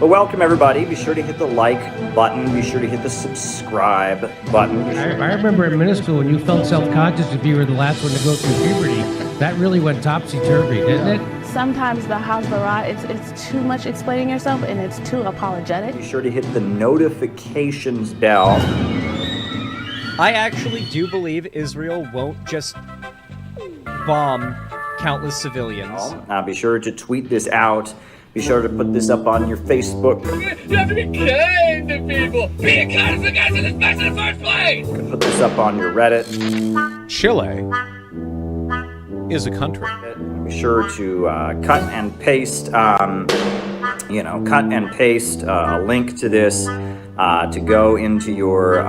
But welcome everybody. Be sure to hit the like button. Be sure to hit the subscribe button. I remember in middle school when you felt self-conscious if you were the last one to go through puberty. That really went topsy-turvy, didn't it? Sometimes the Hasbara, it's too much explaining yourself and it's too apologetic. Be sure to hit the notifications bell. I actually do believe Israel won't just bomb countless civilians. Be sure to tweet this out. Be sure to put this up on your Facebook. You have to be kind to people. Being kind is the guys in this mess in the first place. You can put this up on your Reddit. Chile is a country. Be sure to cut and paste, a link to this to go into your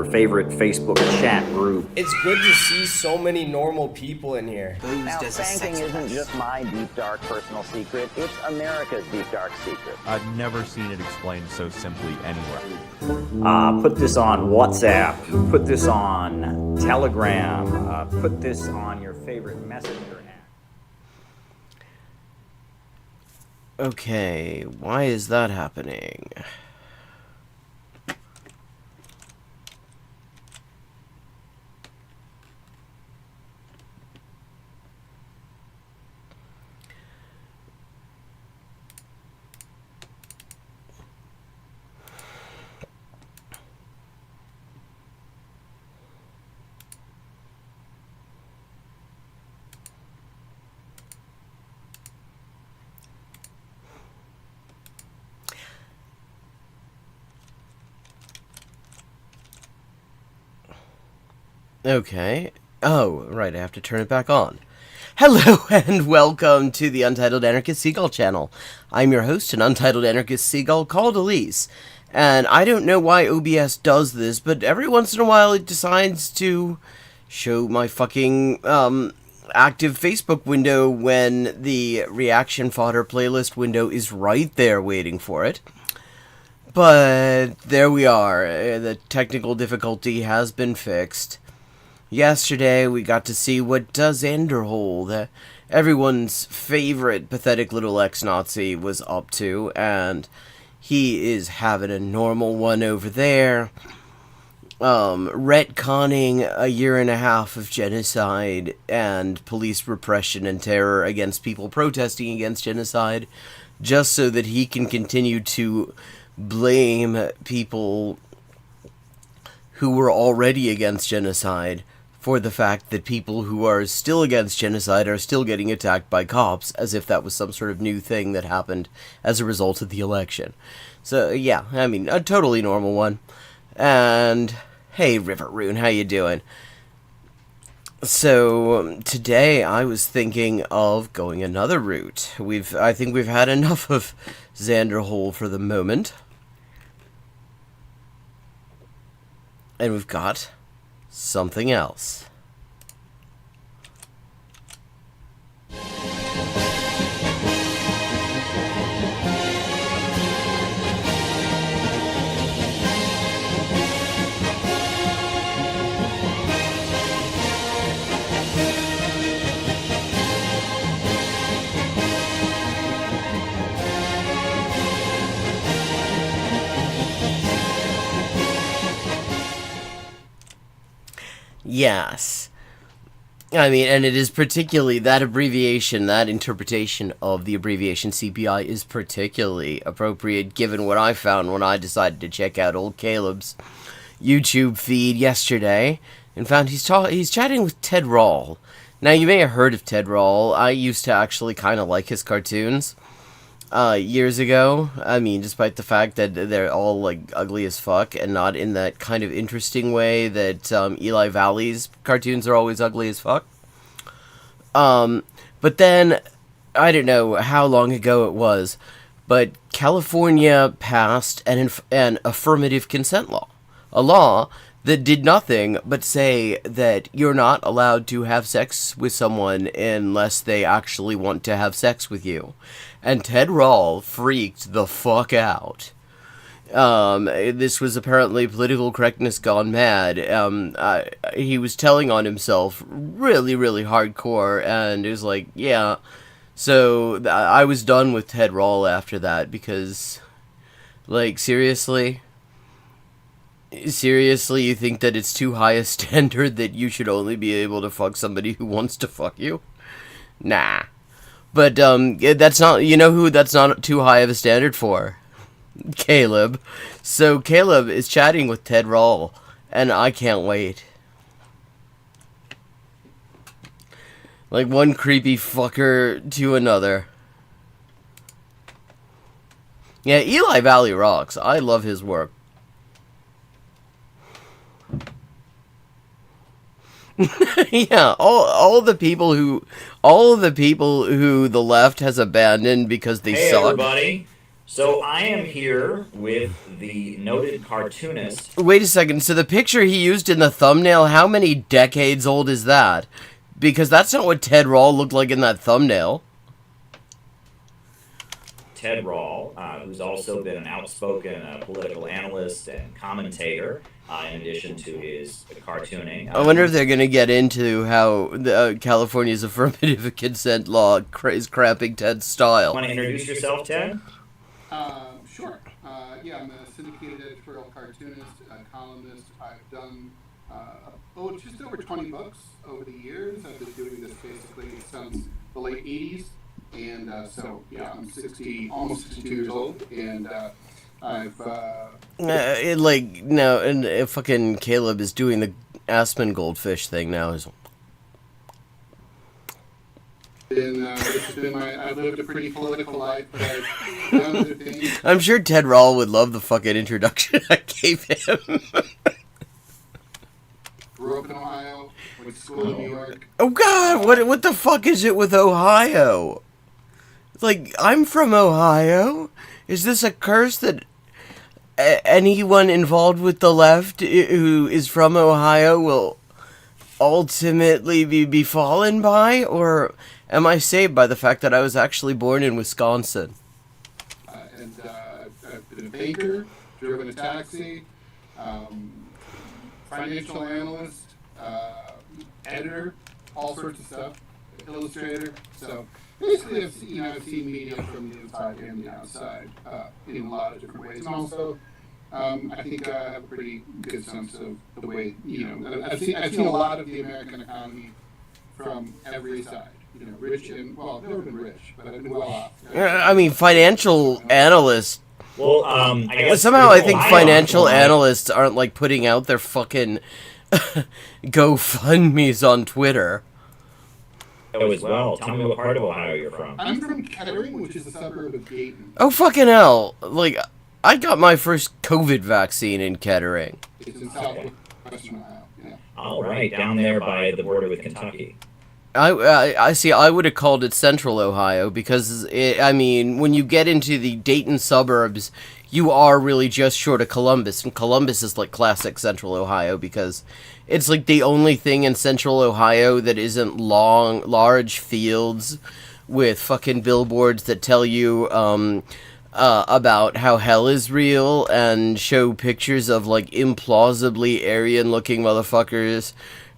favorite Facebook chat group. It's good to see so many normal people in here. Now, spanking isn't just my deep, dark personal secret. It's America's deep, dark secret. I've never seen it explained so simply anywhere. Put this on WhatsApp. Put this on Telegram. Put this on your favorite messenger app. Okay, why is that happening? Okay. Oh, right, I have to turn it back on. Hello, and welcome to the Untitled Anarchist Seagull channel. I'm your host, an Untitled Anarchist Seagull called Elise. And I don't know why OBS does this, but every once in a while it decides to show my fucking, active Facebook window when the reaction fodder playlist window is right there waiting for it. But there we are. The technical difficulty has been fixed. Yesterday, we got to see what Zanderhole, everyone's favorite pathetic little ex-Nazi, was up to, and he is having a normal one over there, retconning a year and a half of genocide and police repression and terror against people protesting against genocide, just so that he can continue to blame people who were already against genocide for the fact that people who are still against genocide are still getting attacked by cops, as if that was some sort of new thing that happened as a result of the election. So, yeah, I mean, a totally normal one. And, hey, River-Rune, how you doing? So, today I was thinking of going another route. I think we've had enough of Zanderhole for the moment. And we've got something else. Yes. I mean, and it is particularly, that abbreviation, that interpretation of the abbreviation CPI is particularly appropriate given what I found when I decided to check out old Caleb's YouTube feed yesterday and found he's chatting with Ted Rall. Now, you may have heard of Ted Rall. I used to actually kind of like his cartoons years ago. I mean, despite the fact that they're all, like, ugly as fuck and not in that kind of interesting way that Eli Valley's cartoons are always ugly as fuck. But then, I don't know how long ago it was, but California passed an affirmative consent law. A law that did nothing but say that you're not allowed to have sex with someone unless they actually want to have sex with you. And Ted Rall freaked the fuck out. This was apparently political correctness gone mad. He was telling on himself really, really hardcore, and it was like, yeah, So I was done with Ted Rall after that because, like, seriously, you think that it's too high a standard that you should only be able to fuck somebody who wants to fuck you? Nah. But that's not, you know who that's not too high of a standard for? Caleb. So Caleb is chatting with Ted Rall, and I can't wait. Like one creepy fucker to another. Yeah, Eli Valley rocks. I love his work. Yeah, all the people who the left has abandoned because they Hey suck. everybody, so I am here with the noted cartoonist. Wait a second, so the picture he used in the thumbnail, how many decades old is that? Because that's not what Ted Rall looked like in that thumbnail. Ted Rall, who's also been an outspoken political analyst and commentator, in addition to his cartooning. I wonder if they're going to get into how California's affirmative consent law is cramping Ted's style. Want to introduce yourself, Ted? Sure. Yeah, I'm a syndicated editorial cartoonist, columnist. I've done just over 20 books over the years. I've been doing this basically since the late 80s. And so, yeah, I'm almost 62 years old, and I've... fucking Caleb is doing the Aspen goldfish thing now. I've lived a pretty political life, but I've done other things. I'm sure Ted Rall would love the fucking introduction I gave him. Grew up in Ohio, went to school in New York. Oh god, what the fuck is it with Ohio? Like, I'm from Ohio? Is this a curse that anyone involved with the left who is from Ohio will ultimately be befallen by? Or am I saved by the fact that I was actually born in Wisconsin? I've been a banker, driven a taxi, financial analyst, editor, all sorts of stuff, illustrator. So basically, I've seen media from the inside and the outside in a lot of different ways. And also, I think I have a pretty good sense of the way, I've seen a lot of the American economy from every side. Rich and, well, I've never been rich, but I've been well off. I mean, financial analysts. Well, somehow I think financial analysts aren't like putting out their fucking GoFundMe's on Twitter. As well. Tell me what part of Ohio you're from. I'm from Kettering, which is a suburb of Dayton. Oh fucking hell! Like, I got my first COVID vaccine in Kettering. It's in southwestern Ohio. Yeah. All right, down there by the border with Kentucky. I see. I would have called it Central Ohio because when you get into the Dayton suburbs, you are really just short of Columbus, and Columbus is like classic Central Ohio because it's like the only thing in Central Ohio that isn't large fields with fucking billboards that tell you about how hell is real and show pictures of like implausibly Aryan-looking motherfuckers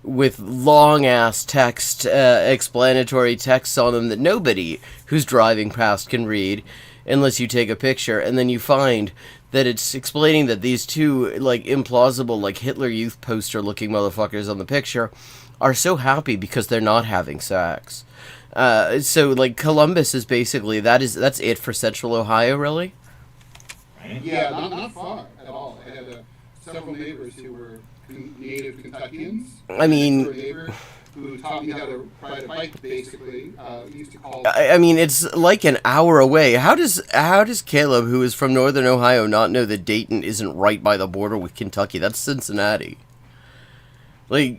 with long-ass text, explanatory texts on them that nobody who's driving past can read unless you take a picture, and then you find that it's explaining that these two, like, implausible, like, Hitler Youth poster-looking motherfuckers on the picture are so happy because they're not having sex. So, like, Columbus is basically, that's it for Central Ohio, really? Yeah, not far at all. I had several neighbors who were native Kentuckians. I mean, a neighbor who taught me how to ride a bike, basically. Used to call. I mean, it's like an hour away. How does Caleb, who is from Northern Ohio, not know that Dayton isn't right by the border with Kentucky? That's Cincinnati. Is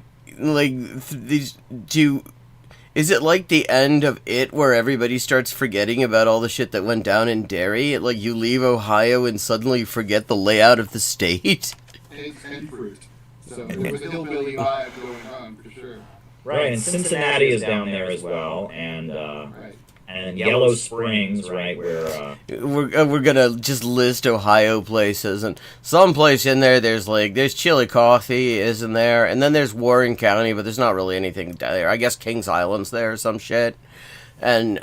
it like the end of It, where everybody starts forgetting about all the shit that went down in Derry? Like, you leave Ohio and suddenly you forget the layout of the state? And fruit. So there was hillbilly vibe going on, for sure. Right, and Cincinnati is down there as well, and Yellow Springs, right, where we're gonna just list Ohio places, and some place in there's Chili Coffee, isn't there? And then there's Warren County, but there's not really anything there. I guess Kings Island's there or some shit. And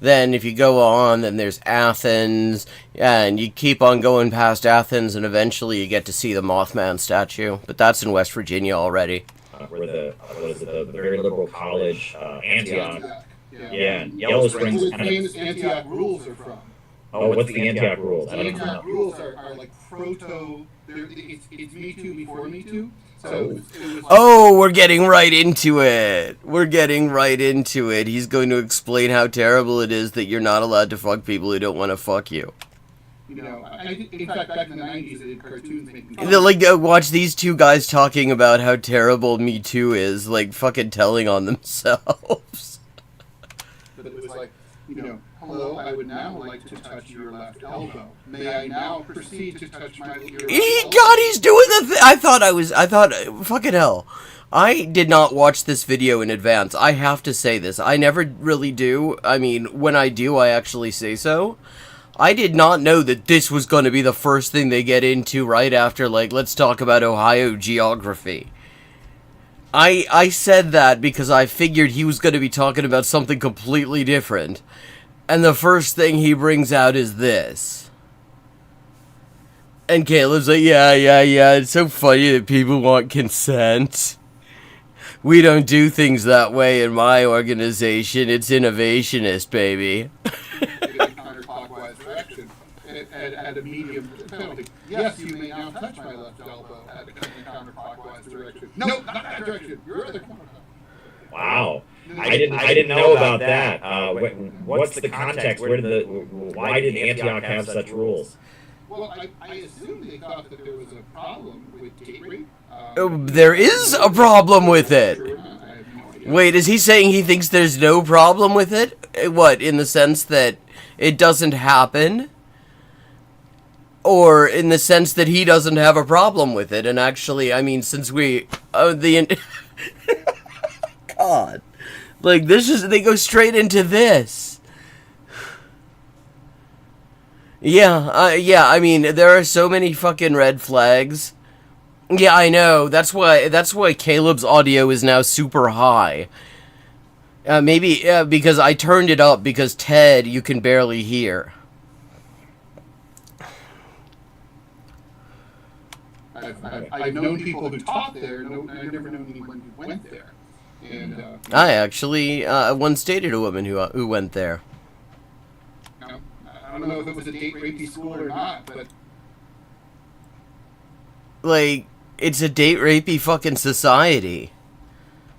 then if you go on, then there's Athens, and you keep on going past Athens, and eventually you get to see the Mothman statue. But that's in West Virginia already. Where the very liberal college, Antioch. Yeah. Yellow Springs. Where the famous Antioch rules are from. Oh, what's the Antioch rules? I don't Antioch know. rules are like proto. It's Me Too before Me Too. So it was like, Oh, we're getting right into it. We're getting right into it. He's going to explain how terrible it is that you're not allowed to fuck people who don't want to fuck you. you know, in fact, back in the 90s, they did cartoons making fun. Like, watch these two guys talking about how terrible Me Too is, like, fucking telling on themselves. But it was like, you know, hello, I would now like to touch your left elbow. May I now proceed to touch your left elbow? God, he's doing the thing. I thought, fucking hell. I did not watch this video in advance. I have to say this. I never really do. I mean, when I do, I actually say so. I did not know that this was going to be the first thing they get into right after, like, let's talk about Ohio geography. I said that because I figured he was going to be talking about something completely different. And the first thing he brings out is this. And Caleb's like, yeah, it's so funny that people want consent. We don't do things that way in my organization. It's innovationist, baby. Counterclockwise direction at a medium penalty. Yes, you may now touch my left elbow at a counterclockwise direction. No, not that direction. You're at the counterclockwise. Wow. I didn't know about that. What's the context? Why did Antioch have such rules? Well, I assume they thought that there was a problem with date rape. There is a problem with it. I have no idea. Wait, is he saying he thinks there's no problem with it? What, in the sense that it doesn't happen? Or in the sense that he doesn't have a problem with it? And actually, I mean, since we... God. Like, they go straight into this. Yeah, I mean, there are so many fucking red flags. Yeah, I know. That's why Caleb's audio is now super high. Maybe because I turned it up because Ted you can barely hear. I've known people who taught there. I've never known anyone who went there. And I actually once dated a woman who went there. I don't know if it was a date rapey school or not, but like, it's a date rapey fucking society.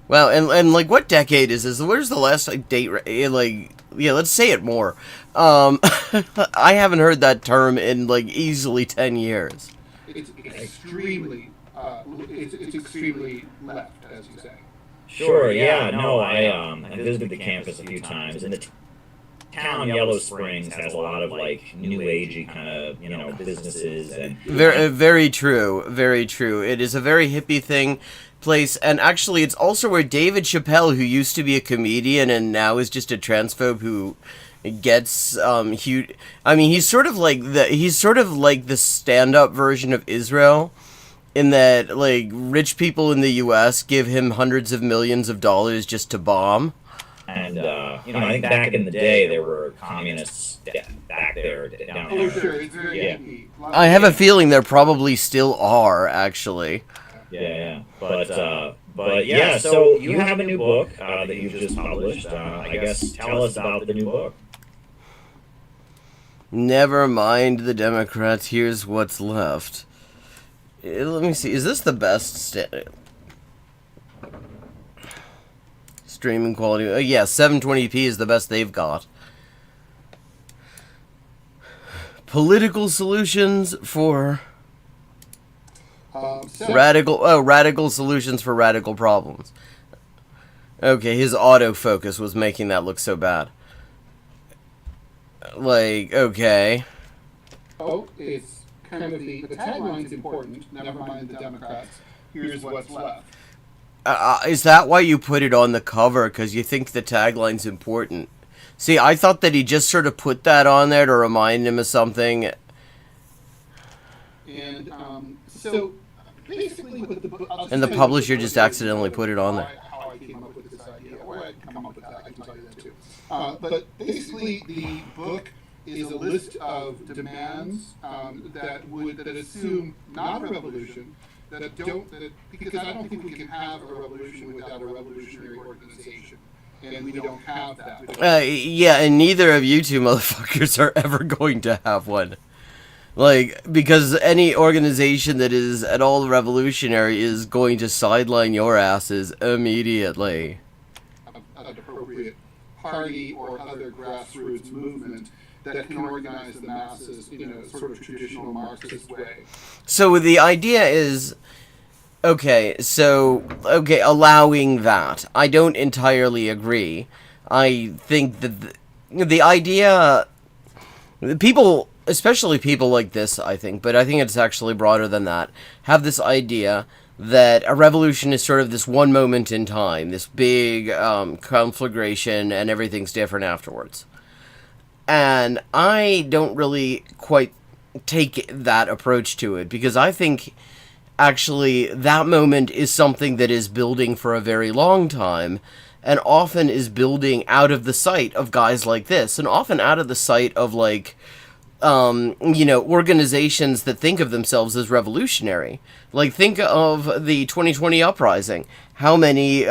Well, and like, what decade is this? Where's the last like date like? Yeah, let's say it more. I haven't heard that term in like easily 10 years. it's extremely it's extremely left, as you say. Sure. Yeah. No. I visited the campus a few times, and the town Yellow Springs has a lot of like new agey kind of businesses and Very true. Very true. It is a very hippie place, and actually it's also where David Chappelle, who used to be a comedian and now is just a transphobe who gets huge. I mean, he's sort of like the stand-up version of Israel, in that like rich people in the US give him hundreds of millions of dollars just to bomb. And I think back in the day there were communists back there down Oh, there. sure, it's very Yeah. hippie. I have a feeling there probably still are, actually. Yeah. But yeah. So you have a new book that you've just published. I guess tell us about the new book. Never mind the Democrats, here's what's left. Let me see, is this the best streaming quality? Yeah, 720p is the best they've got. Political solutions for radical solutions for radical problems. Okay, his autofocus was making that look so bad. Like, okay. Oh, it's kind of the tagline's important. Never mind the Democrats. Here's what's left. Is that why you put it on the cover? Because you think the tagline's important? See, I thought that he just sort of put that on there to remind him of something. And so basically, with the book, And the publisher just accidentally put it on there. How I came up with this idea, or I didn't come up with that. I can tell you that too. But basically, the book is a list of demands that assume not a revolution, because I don't think we can have a revolution without a revolutionary organization. And we don't have that. Yeah, and neither of you two motherfuckers are ever going to have one. Like, because any organization that is at all revolutionary is going to sideline your asses immediately. An appropriate party or other grassroots movement that can organize the masses in a sort of traditional Marxist way. So the idea is... Okay, allowing that. I don't entirely agree. I think that the idea... People, especially people like this, I think, but I think it's actually broader than that, have this idea that a revolution is sort of this one moment in time, this big conflagration, and everything's different afterwards. And I don't really quite take that approach to it, because I think... Actually, that moment is something that is building for a very long time, and often is building out of the sight of guys like this, and often out of the sight of, like, organizations that think of themselves as revolutionary. Like, think of the 2020 uprising. How many,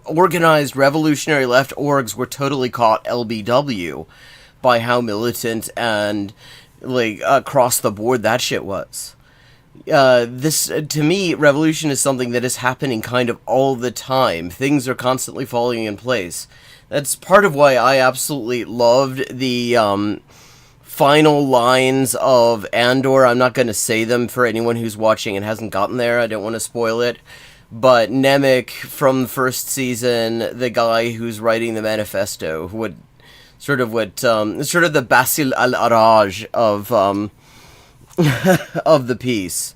organized revolutionary left orgs were totally caught LBW by how militant and... across the board that shit was. To me, revolution is something that is happening kind of all the time. Things are constantly falling in place. That's part of why I absolutely loved the final lines of Andor. I'm not going to say them for anyone who's watching and hasn't gotten there. I don't want to spoil it. But Nemec from the first season, the guy who's writing the manifesto, sort of the Basil al-Araj of of the piece.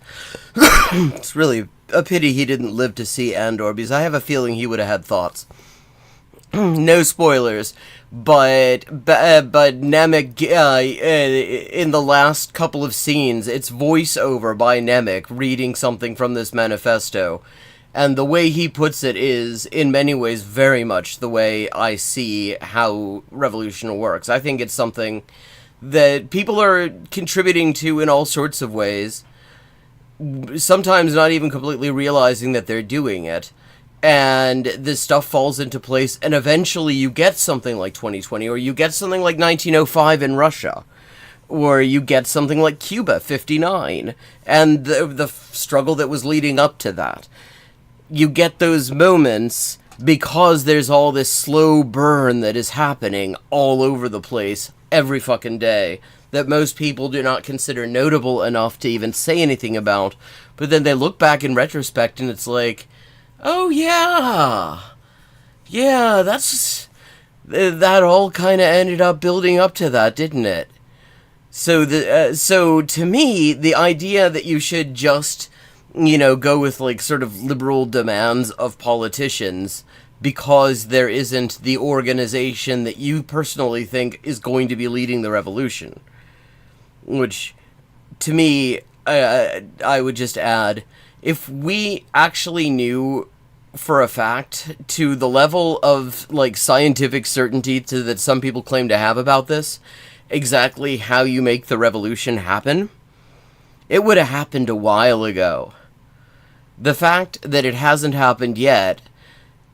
It's really a pity he didn't live to see Andor, because I have a feeling he would have had thoughts. No spoilers, but Nemec in the last couple of scenes, it's voiceover by Nemec reading something from this manifesto. And the way he puts it is, in many ways, very much the way I see how revolution works. I think it's something that people are contributing to in all sorts of ways, sometimes not even completely realizing that they're doing it. And this stuff falls into place, and eventually you get something like 2020, or you get something like 1905 in Russia. Or you get something like Cuba, 59, and the struggle that was leading up to that. You get those moments because there's all this slow burn that is happening all over the place every fucking day that most people do not consider notable enough to even say anything about. But then they look back in retrospect and it's like, oh yeah, that all kind of ended up building up to that, didn't it? So to me, the idea that you should just... go with, sort of liberal demands of politicians because there isn't the organization that you personally think is going to be leading the revolution. Which, to me, I would just add, if we actually knew for a fact, to the level of, scientific certainty that some people claim to have about this, exactly how you make the revolution happen, it would have happened a while ago. The fact that it hasn't happened yet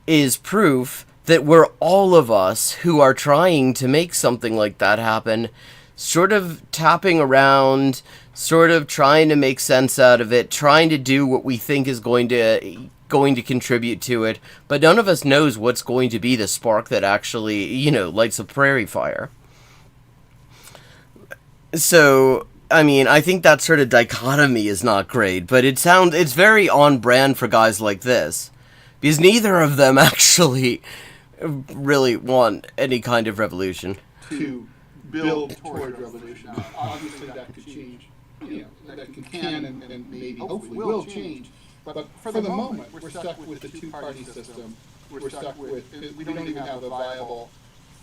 is proof that we're all of us who are trying to make something like that happen, sort of tapping around, sort of trying to make sense out of it, trying to do what we think is going to contribute to it, but none of us knows what's going to be the spark that actually, lights a prairie fire. So... I think that sort of dichotomy is not great, but it's very on brand for guys like this. Because neither of them actually really want any kind of revolution. To build toward revolution. Obviously that could change, that can and maybe hopefully will change. But for the moment, we're stuck with the two-party system. We don't even have a viable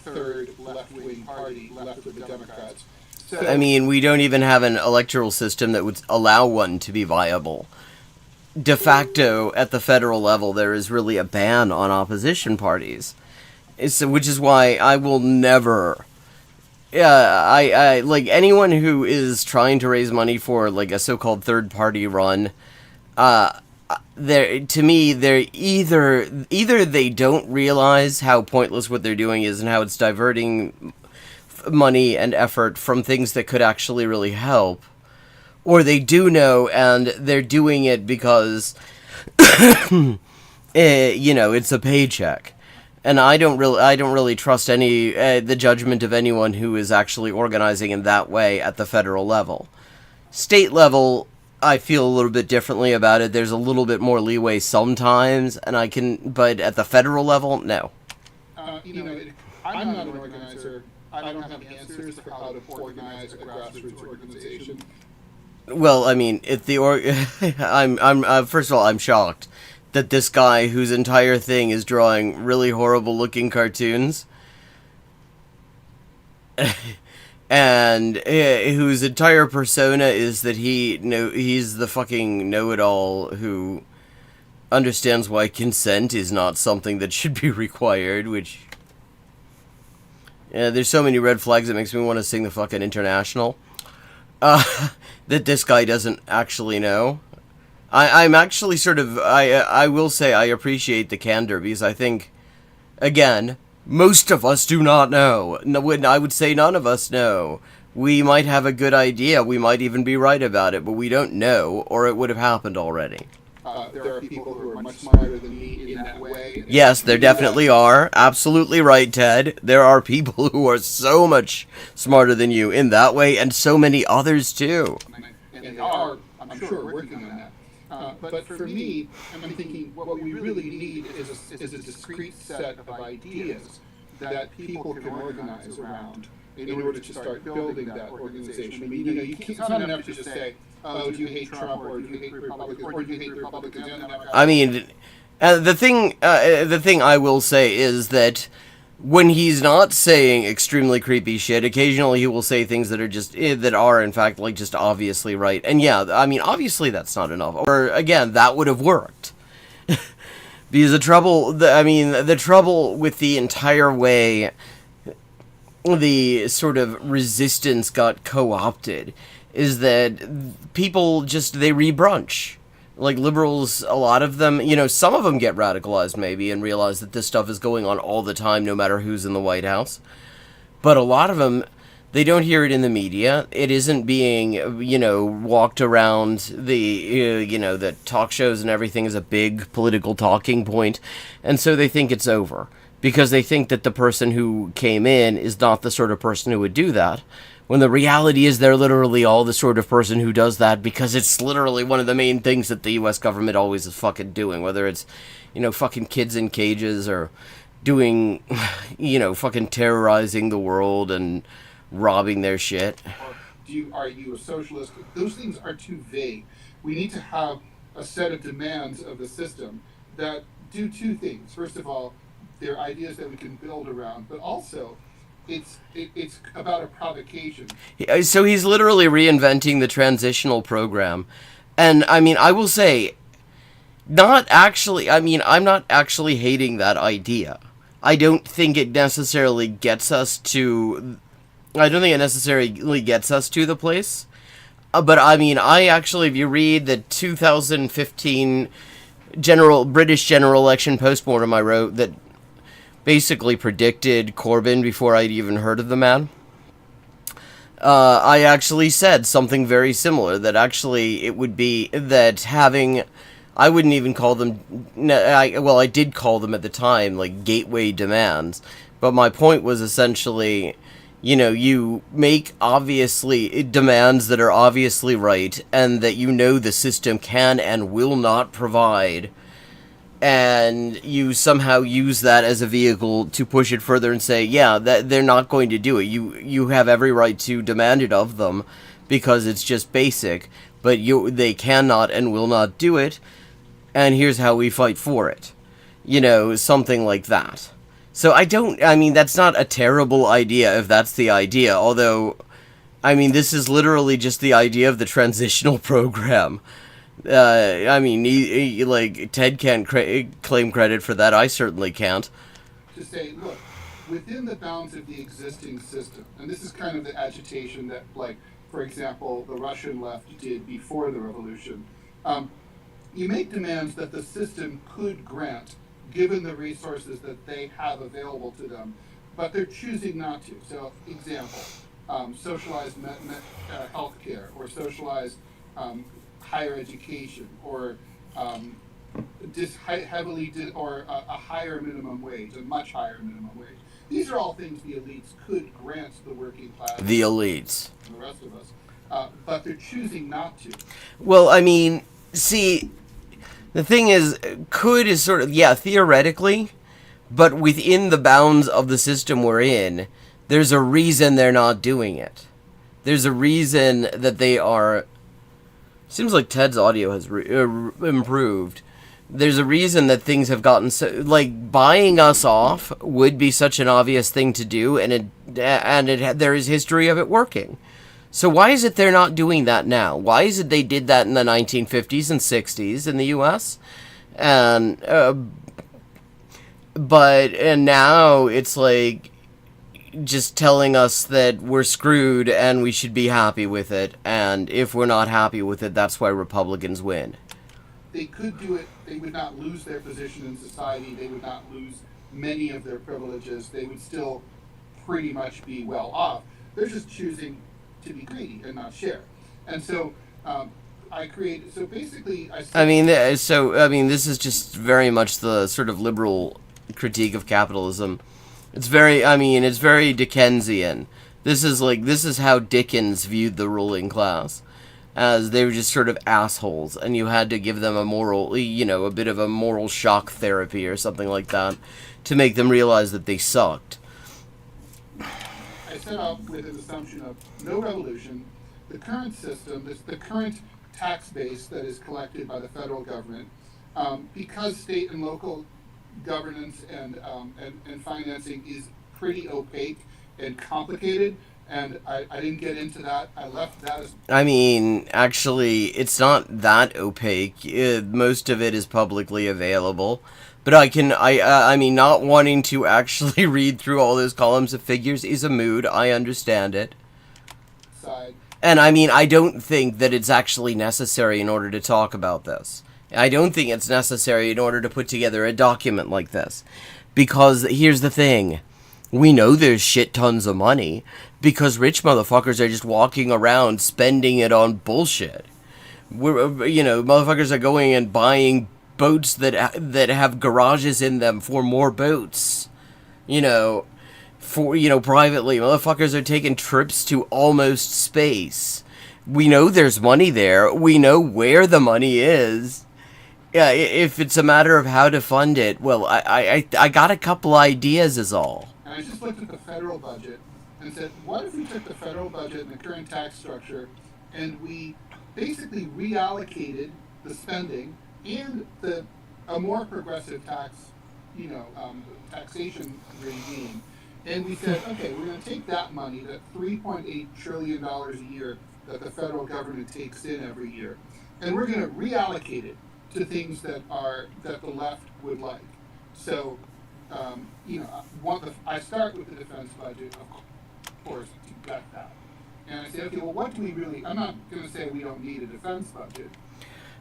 third left-wing party left with the Democrats. So, we don't even have an electoral system that would allow one to be viable. De facto, at the federal level, there is really a ban on opposition parties. which is why I will never. I like anyone who is trying to raise money for like a so-called third-party run. To me, they're either they don't realize how pointless what they're doing is and how it's diverting money and effort from things that could actually really help, or they do know and they're doing it because it's a paycheck. And I don't really trust the judgment of anyone who is actually organizing in that way at the federal level. State level, I feel a little bit differently about it. There's a little bit more leeway sometimes, but at the federal level, no. I'm not an organizer. I don't have answers for how to organize a grassroots organization. Well, I mean, first of all, I'm shocked that this guy whose entire thing is drawing really horrible looking cartoons and whose entire persona is that he's the fucking know-it-all who understands why consent is not something that should be required, which there's so many red flags that makes me want to sing the fucking International that this guy doesn't actually know. I'm actually sort of, I will say I appreciate the candor, because I think, again, most of us do not know. I would say none of us know. We might have a good idea, we might even be right about it, but we don't know, or it would have happened already. There are people who are much smarter than me in that way. Yes, there definitely are. Absolutely right, Ted. There are people who are so much smarter than you in that way, and so many others too. And they are, I'm sure, working on that. But for me, I'm thinking what we really need is a discrete set of ideas that people can organize around in order to start building that organization. I mean, it's not enough to just say, oh, do you hate Trump, or do you hate Republicans, or do you hate the Republicans? I mean, the thing I will say is that when he's not saying extremely creepy shit, occasionally he will say things that are in fact like just obviously right. And yeah, I mean, obviously that's not enough. Or again, that would have worked. Because the trouble with the entire way the sort of resistance got co-opted is that people they rebrunch. Like, liberals, a lot of them, some of them get radicalized, maybe, and realize that this stuff is going on all the time, no matter who's in the White House. But a lot of them, they don't hear it in the media. It isn't being, walked around the talk shows and everything is a big political talking point. And so they think it's over. Because they think that the person who came in is not the sort of person who would do that. When the reality is they're literally all the sort of person who does that, because it's literally one of the main things that the U.S. government always is fucking doing. Whether it's, fucking kids in cages or doing, fucking terrorizing the world and robbing their shit. Are you a socialist? Those things are too vague. We need to have a set of demands of the system that do two things. First of all, they're ideas that we can build around, but also it's about a provocation. So he's literally reinventing the transitional program. And, I mean, I will say, I'm not actually hating that idea. I don't think it necessarily gets us to the place. But, I mean, if you read the 2015 British general election postmortem I wrote that basically predicted Corbyn before I'd even heard of the man. I actually said something very similar, that actually it would be that having, I wouldn't even call them, I did call them at the time, like, gateway demands, but my point was essentially, you make obviously demands that are obviously right, and that the system can and will not provide, and you somehow use that as a vehicle to push it further and say, yeah, that they're not going to do it. You have every right to demand it of them because it's just basic, but they cannot and will not do it, and here's how we fight for it. Something like that. So that's not a terrible idea if that's the idea, although, this is literally just the idea of the transitional program. Ted can't claim credit for that. I certainly can't. To say, look, within the bounds of the existing system, and this is kind of the agitation that, like, for example, the Russian left did before the revolution, you make demands that the system could grant, given the resources that they have available to them, but they're choosing not to. So, example, socialized health care, or socialized higher education, or or a higher minimum wage, a much higher minimum wage. These are all things the elites could grant the working class. The elites. And the rest of us. But they're choosing not to. Well, I mean, see, the thing is, could is sort of, yeah, theoretically, but within the bounds of the system we're in, there's a reason they're not doing it. There's a reason that they are... Seems like Ted's audio has improved. There's a reason that things have gotten so... Like, buying us off would be such an obvious thing to do, and there is history of it working. So why is it they're not doing that now? Why is it they did that in the 1950s and 60s in the U.S.? And now it's like just telling us that we're screwed and we should be happy with it, and if we're not happy with it, that's why Republicans win. They could do it. They would not lose their position in society. They would not lose many of their privileges. They would still pretty much be well off. They're just choosing to be greedy and not share. And so I created, so basically I mean, this is just very much the sort of liberal critique of capitalism. It's very Dickensian. This is how Dickens viewed the ruling class, as they were just sort of assholes, and you had to give them a bit of a moral shock therapy or something like that to make them realize that they sucked. I set up with an assumption of no revolution. The current system, the current tax base that is collected by the federal government, because state and local governance and financing is pretty opaque and complicated, and I didn't get into that. I left that as... I mean, actually, it's not that opaque. Most of it is publicly available. But I mean, not wanting to actually read through all those columns of figures is a mood. I understand it. And I mean, I don't think that it's actually necessary in order to talk about this. I don't think it's necessary in order to put together a document like this. Because here's the thing. We know there's shit tons of money because rich motherfuckers are just walking around spending it on bullshit. Motherfuckers are going and buying boats that have garages in them for more boats. Privately. Motherfuckers are taking trips to almost space. We know there's money there. We know where the money is. Yeah, if it's a matter of how to fund it, well, I got a couple ideas is all. And I just looked at the federal budget and said, what if we took the federal budget and the current tax structure and we basically reallocated the spending and a more progressive taxation regime. And we said, okay, we're going to take that money, that $3.8 trillion a year that the federal government takes in every year, and we're going to reallocate it to things that the left would like. So, I start with the defense budget, of course, to gut that. And I say, okay, well, what do we really... I'm not going to say we don't need a defense budget.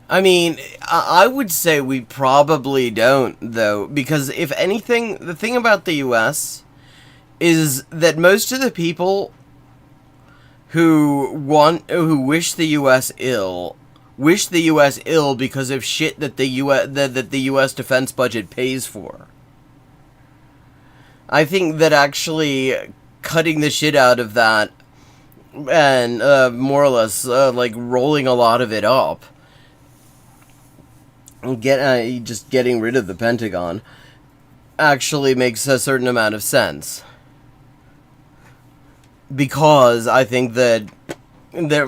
I mean, I would say we probably don't, though, because if anything, the thing about the U.S. is that most of the people who wish the U.S. ill because of shit that the U.S. defense budget pays for. I think that actually cutting the shit out of that and more or less rolling a lot of it up, just getting rid of the Pentagon, actually makes a certain amount of sense. Because I think that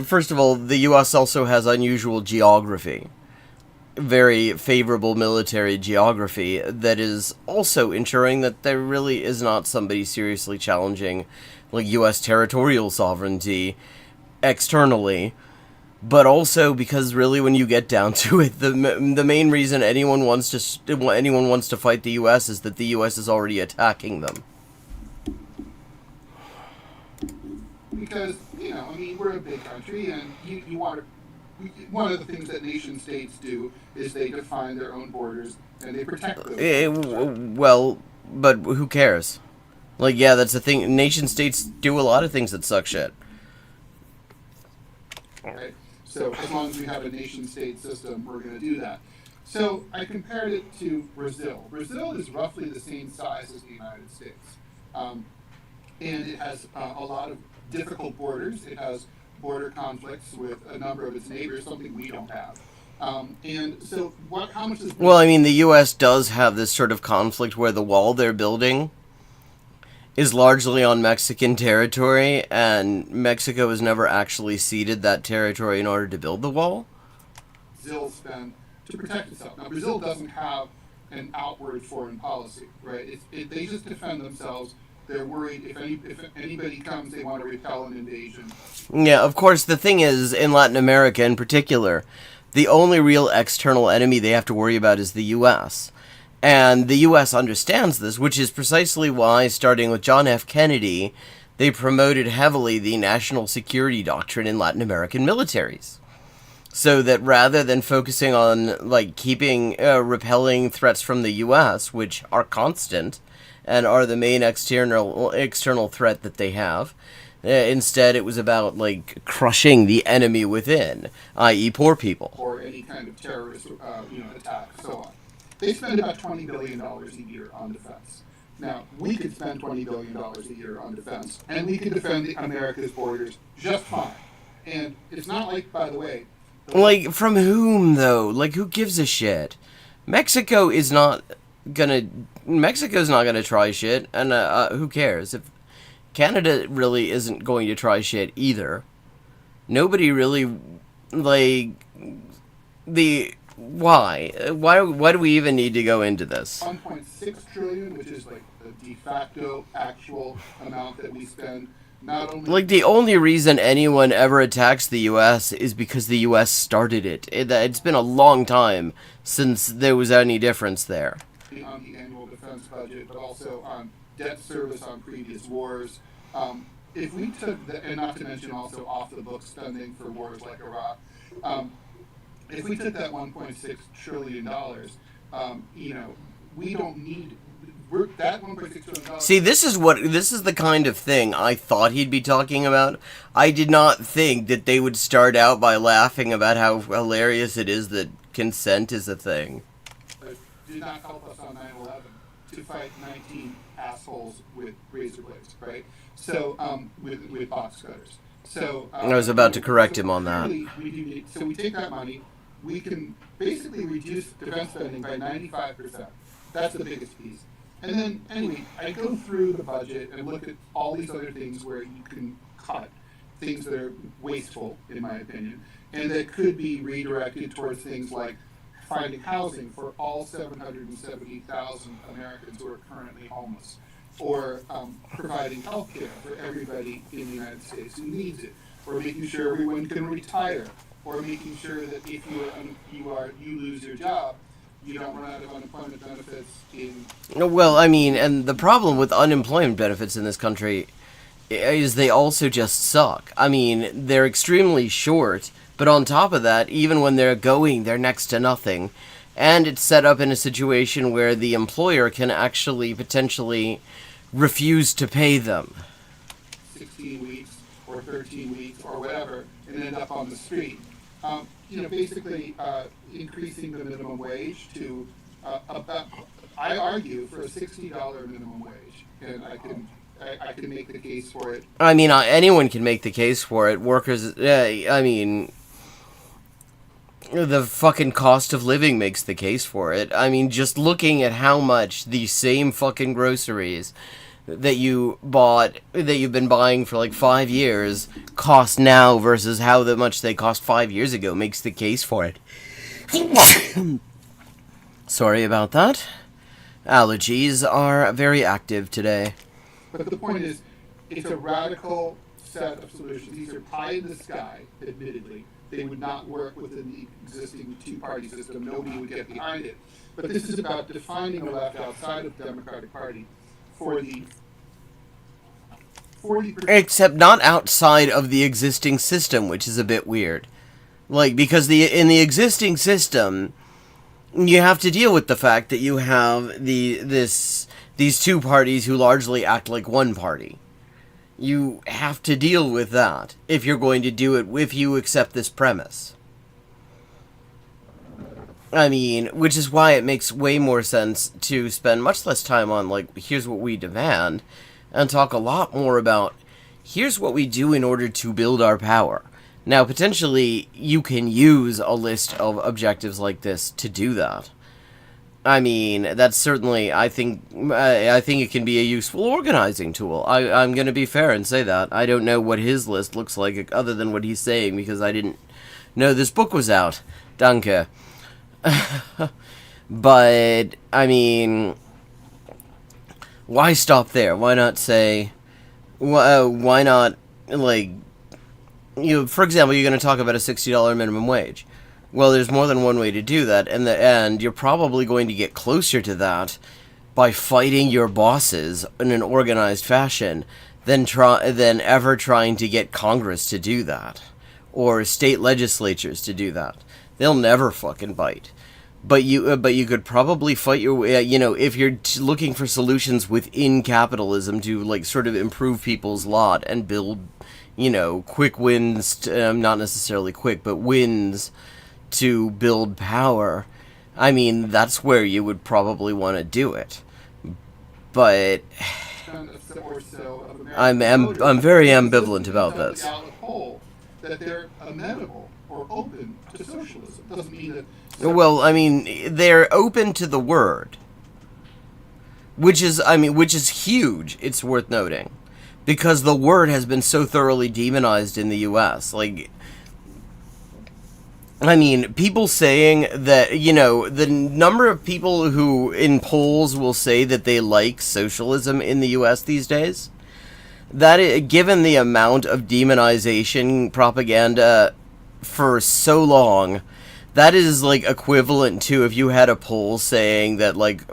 first of all, the U.S. also has unusual geography. Very favorable military geography that is also ensuring that there really is not somebody seriously challenging U.S. territorial sovereignty externally. But also because really when you get down to it, the main reason anyone wants to fight the U.S. is that the U.S. is already attacking them. because, I mean, we're a big country, and you want to. One of the things that nation states do is they define their own borders and they protect them. Well, but who cares? Like, yeah, that's the thing. Nation states do a lot of things that suck shit. Right. So as long as we have a nation state system, we're going to do that. So I compared it to Brazil. Brazil is roughly the same size as the United States. And it has a lot of difficult borders. It has border conflicts with a number of its neighbors, something we don't have. And so how much is... Well, I mean, the U.S. does have this sort of conflict where the wall they're building is largely on Mexican territory, and Mexico has never actually ceded that territory in order to build the wall. Brazil spend to protect itself. Now, Brazil doesn't have an outward foreign policy, right? They just defend themselves. They're worried if anybody comes, they want to repel an invasion. Yeah, of course, the thing is, in Latin America in particular, the only real external enemy they have to worry about is the U.S., and the U.S. understands this, which is precisely why, starting with John F. Kennedy, they promoted heavily the national security doctrine in Latin American militaries. So that rather than focusing on, like, repelling threats from the U.S., which are constant, and are the main external threat that they have, instead it was about, like, crushing the enemy within, i.e. poor people. Or any kind of terrorist, attack, so on. They spend about $20 billion a year on defense. Now, we could spend $20 billion a year on defense, and we could defend America's borders just fine. And it's not like, by the way... Like, from whom, though? Like, who gives a shit? Mexico's not gonna try shit, and who cares? If Canada really isn't going to try shit either. Nobody really, like, Why? Why do we even need to go into this? 1.6 trillion, which is like the de facto actual amount that we spend. Not only like the only reason anyone ever attacks the U.S. is because the U.S. started it. It's been a long time since there was any difference there. On the annual defense budget, but also on debt service on previous wars. If we took, and not to mention also off the book spending for wars like Iraq. If we took that $1.6 trillion, we don't need that $1.6 trillion. See, this is the kind of thing I thought he'd be talking about. I did not think that they would start out by laughing about how hilarious it is that consent is a thing. It did not help us on 9/11 to fight 19 assholes with razor blades, right? So, with box cutters. So I was about to correct him on that. So we take that money. We can basically reduce defense spending by 95%. That's the biggest piece. And then, anyway, I go through the budget and look at all these other things where you can cut, things that are wasteful, in my opinion, and that could be redirected towards things like finding housing for all 770,000 Americans who are currently homeless, or providing health care for everybody in the United States who needs it, or making sure everyone can retire, or making sure that if you lose your job, you don't run out of unemployment benefits in... Well, I mean, and the problem with unemployment benefits in this country is they also just suck. I mean, they're extremely short, but on top of that, even when they're going, they're next to nothing. And it's set up in a situation where the employer can actually potentially refuse to pay them. 16 weeks or 13 weeks or whatever, and end up on the street. Basically increasing the minimum wage to about, I argue, for a $60 minimum wage, and I can make the case for it. I mean, anyone can make the case for it. Workers, I mean, the fucking cost of living makes the case for it. I mean, just looking at how much the same fucking groceries that you've been buying for like 5 years cost now versus how much they cost 5 years ago makes the case for it. Sorry about that. Allergies are very active today. But the point is, it's a radical set of solutions. These are pie in the sky, admittedly. They would not work within the existing two-party system. Nobody would get behind it. But this is about defining the left outside of the Democratic Party for 40%. Except not outside of the existing system, which is a bit weird. Like, because in the existing system, you have to deal with the fact that you have these two parties who largely act like one party. You have to deal with that if you're going to do it, if you accept this premise. I mean, which is why it makes way more sense to spend much less time on, like, here's what we demand, and talk a lot more about, here's what we do in order to build our power. Now, potentially, you can use a list of objectives like this to do that. I mean, that's certainly, I think it can be a useful organizing tool. I'm going to be fair and say that. I don't know what his list looks like other than what he's saying, because I didn't know this book was out. Danke. But, I mean, why stop there? Why not say, why not, like, for example, you're going to talk about a $60 minimum wage. Well, there's more than one way to do that, and you're probably going to get closer to that by fighting your bosses in an organized fashion than ever trying to get Congress to do that, or state legislatures to do that. They'll never fucking bite. But you could probably fight your way, if you're looking for solutions within capitalism to, like, sort of improve people's lot and build, quick wins, not necessarily quick, but wins to build power. I mean, that's where you would probably want to do it. But I'm very ambivalent about this. That they're amenable or open to socialism doesn't mean that. Well, I mean, they're open to the word, which is huge. It's worth noting, because the word has been so thoroughly demonized in the U.S. Like, I mean, people saying that, the number of people who in polls will say that they like socialism in the U.S. these days, given the amount of demonization propaganda for so long, that is, like, equivalent to if you had a poll saying that, like,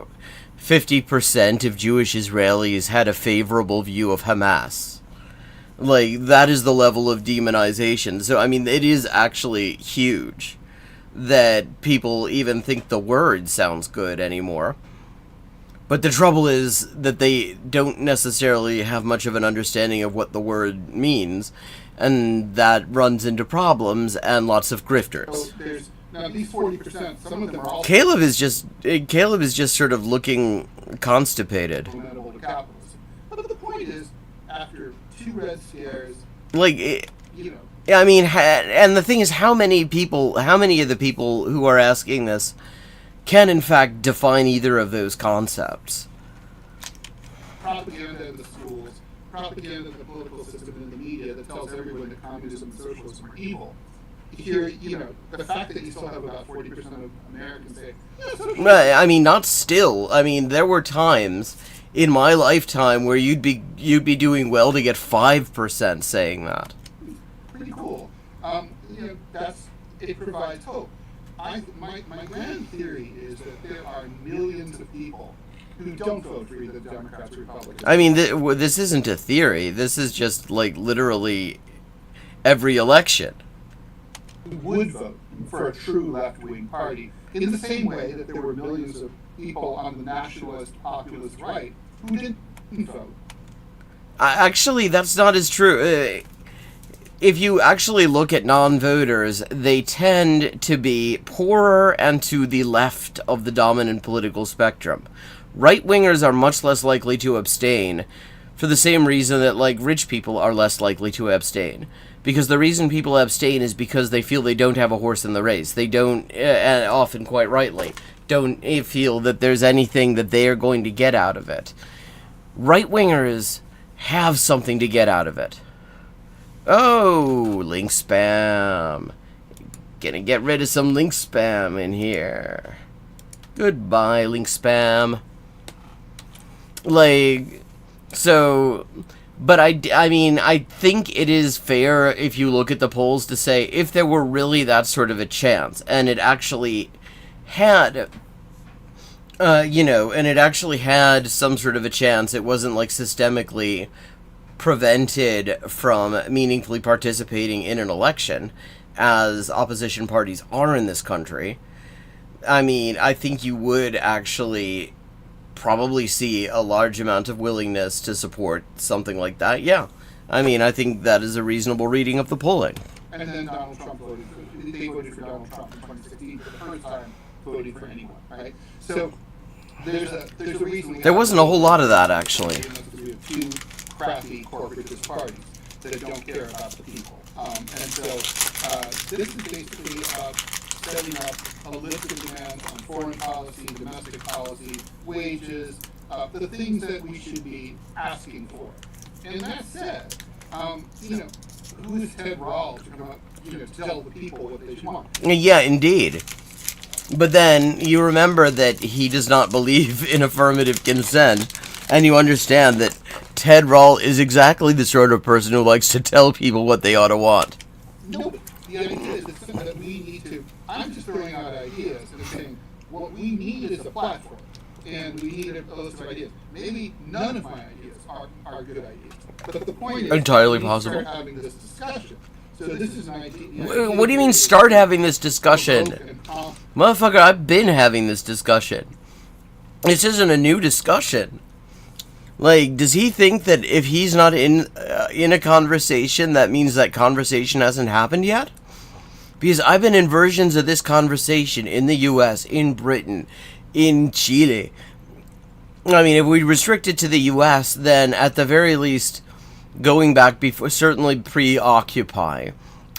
50% of Jewish Israelis had a favorable view of Hamas. Like, that is the level of demonization. So, I mean, it is actually huge that people even think the word sounds good anymore. But the trouble is that they don't necessarily have much of an understanding of what the word means, and that runs into problems and lots of grifters. So there's now these 40%. Some of them are also Caleb is just sort of looking constipated. amenable to capitalism. But the point is, after 2 Red Scares, Like, I mean, and the thing is, how many of the people who are asking this can in fact define either of those concepts? propaganda in the schools, propaganda in the political system and in the media that tells everyone that communism and socialism are evil. Here, the fact that you still have about 40% of Americans say, socialism. I mean, not still. I mean, there were times in my lifetime where you'd be doing well to get 5% saying that. Pretty cool. It provides hope. My grand theory is that there are millions of people who don't vote for either the Democrats or Republicans. I mean, this isn't a theory. This is just, like, literally every election. Who would vote for a true left-wing party in the same way that there were millions of people on the nationalist, populist right who didn't vote. Actually, that's not as true. If you actually look at non-voters, they tend to be poorer and to the left of the dominant political spectrum. Right-wingers are much less likely to abstain, for the same reason that, like, rich people are less likely to abstain. Because the reason people abstain is because they feel they don't have a horse in the race. They don't, often quite rightly, don't feel that there's anything that they are going to get out of it. Right-wingers have something to get out of it. Oh, link spam. Gonna get rid of some link spam in here. Goodbye, link spam. Like, so, but I mean, I think it is fair if you look at the polls to say if there were really that sort of a chance, and it actually had, and it actually had some sort of a chance, it wasn't like systemically prevented from meaningfully participating in an election, as opposition parties are in this country, I mean, I think you would actually probably see a large amount of willingness to support something like that. Yeah. I mean, I think that is a reasonable reading of the polling. And then Donald Trump they voted for Donald Trump in 2016 for the first time voting for anyone, right? So there's a reason. There wasn't a whole lot of that, actually. We have two crappy corporatist parties that don't care about the people. And so this is basically setting up a list of demands on foreign policy, domestic policy, wages, the things that we should be asking for. And that said, who is Ted Rall to tell the people what they want? Yeah, indeed. But then you remember that he does not believe in affirmative consent, and you understand that Ted Rall is exactly the sort of person who likes to tell people what they ought to want. No, the idea is that we need to. I'm just throwing out ideas and saying what we need is a platform, and we need a list of ideas. Maybe none of my ideas are good ideas, but the point is entirely possible. Start having this discussion. So this is an idea. What do you mean, start having this discussion? Motherfucker, I've been having this discussion. This isn't a new discussion. Like, does he think that if he's not in a conversation, that means that conversation hasn't happened yet? Because I've been in versions of this conversation in the U.S., in Britain, in Chile. I mean, if we restrict it to the U.S., then at the very least, going back before, certainly pre-Occupy,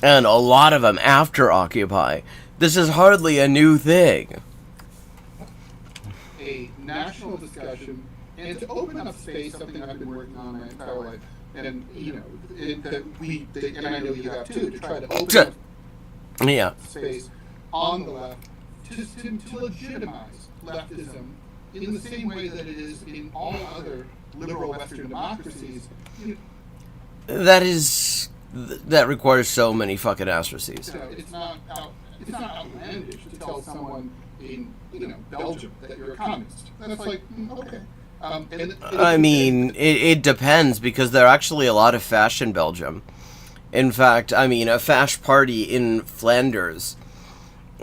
and a lot of them after Occupy, this is hardly a new thing. A national discussion, and to open up space, something I've been working on my entire life, and and I know you have too, to try to open up space on the left to legitimize leftism in the same way that it is in all other liberal Western democracies. That requires so many fucking asterisks. It's not outlandish to tell someone in Belgium that you're a communist. That's like okay. I mean, it depends, because there are actually a lot of fash in Belgium. In fact, I mean, a fash party in Flanders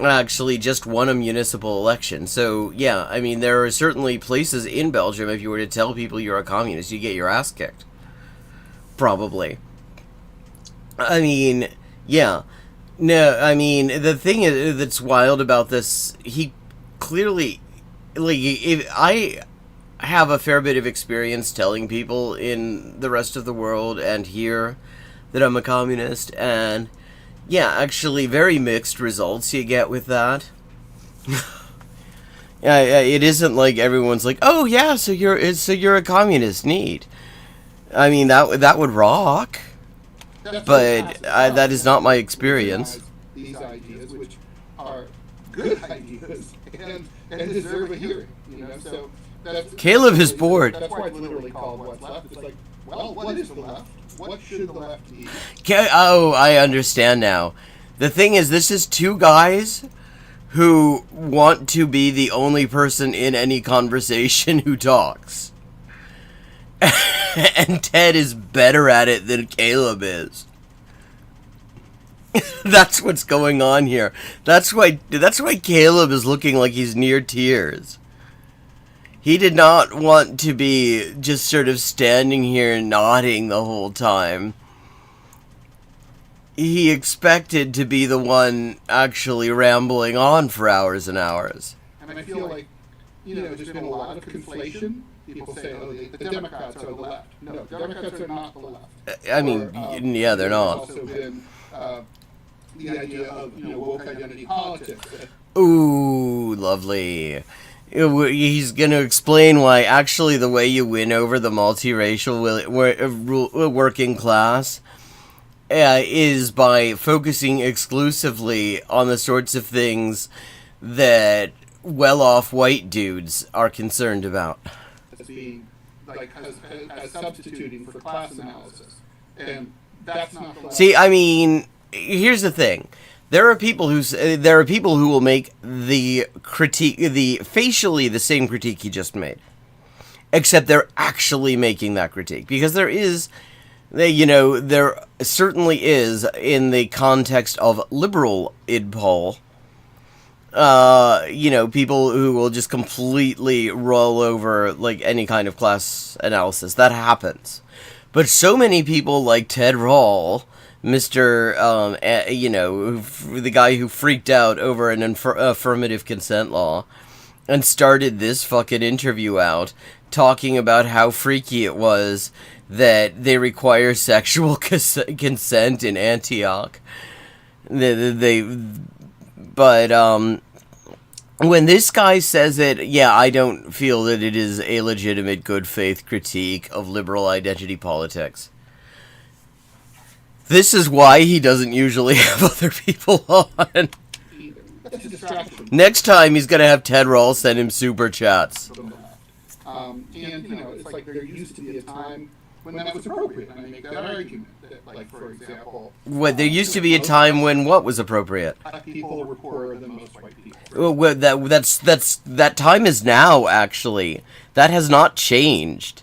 actually just won a municipal election. So, yeah, I mean, there are certainly places in Belgium, if you were to tell people you're a communist, you get your ass kicked. Probably. I mean, yeah. No, I mean, the thing that's wild about this, he clearly, like, if I have a fair bit of experience telling people in the rest of the world and here that I'm a communist, and yeah, actually very mixed results you get with that. Yeah, it isn't like everyone's like, oh yeah, so you're a communist, neat. I mean, that would rock, but that is not my experience. These ideas, which are good ideas and deserve a hearing, so Caleb is bored. That's why it's literally called What's Left. It's like, well, what is the left? What should the left be? Oh, I understand now. The thing is, this is two guys who want to be the only person in any conversation who talks. And Ted is better at it than Caleb is. That's what's going on here. That's why Caleb is looking like he's near tears. He did not want to be just sort of standing here nodding the whole time. He expected to be the one actually rambling on for hours and hours. And I feel like, there's been a lot of conflation. People say, oh, the Democrats are the left. No, Democrats are not the left. I mean, yeah, they're not. There's also been the idea of, woke identity politics. Ooh, lovely. He's going to explain why actually the way you win over the multiracial working class is by focusing exclusively on the sorts of things that well-off white dudes are concerned about. As being, as substituting for class analysis. And that's not the... See, I mean, here's the thing. There are people who will make the critique, facially the same critique he just made, except they're actually making that critique, because there is There certainly is, in the context of liberal idpol, people who will just completely roll over, like, any kind of class analysis. That happens. But so many people like Ted Rall, the guy who freaked out over an affirmative consent law, and started this fucking interview out, talking about how freaky it was that they require sexual consent in Antioch. When this guy says it, I don't feel that it is a legitimate good faith critique of liberal identity politics. This is why he doesn't usually have other people on. Next time he's gonna have Ted Rall send him super chats. It's like there used to be a time when that was appropriate, and I make that argument that, like, for example... There used to be a time when what was appropriate? Black people were poorer than most white people. Well, that time is now, actually. That has not changed.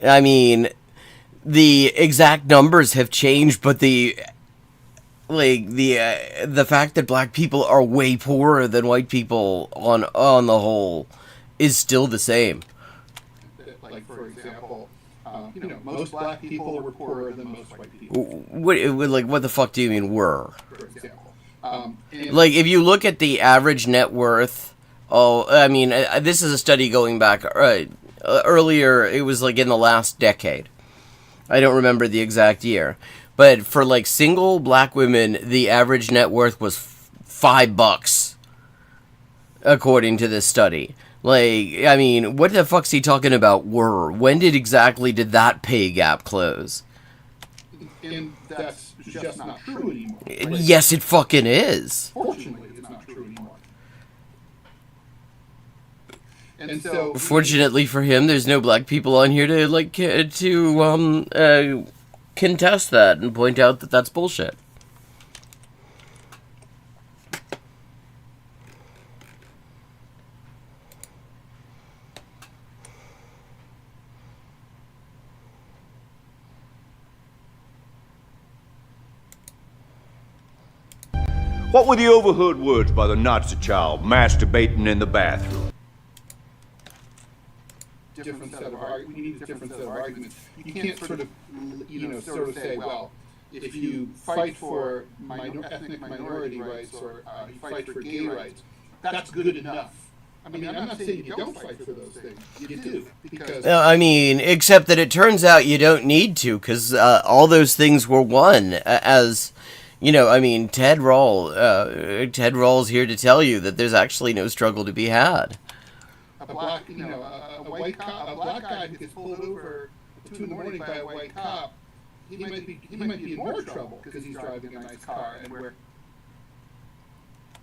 I mean, the exact numbers have changed, but the fact that black people are way poorer than white people on the whole is still the same. Like, for example, most black people were poorer than most white people. What the fuck do you mean were? For example. If you look at the average net worth, this is a study going back earlier. It was like in the last decade. I don't remember the exact year, but for like single black women, the average net worth was $5, according to this study. What the fuck's he talking about? When did that pay gap close? And that's just not true anymore. Yes, it fucking is. Fortunately, it's not true anymore. And so, fortunately for him, there's no black people on here to contest that and point out that that's bullshit. What were the overheard words by the Nazi child masturbating in the bathroom? We need a different set of arguments. You can't sort of say, well, if you fight for ethnic minority rights or you fight for gay rights, that's good enough. I mean, I'm not saying you don't fight for those things. You do. Because except that it turns out you don't need to, because all those things were won as... Ted Rall's here to tell you that there's actually no struggle to be had. A black guy who gets pulled over at 2 a.m. by a white cop, he might be in more trouble because he's driving a nice car and wearing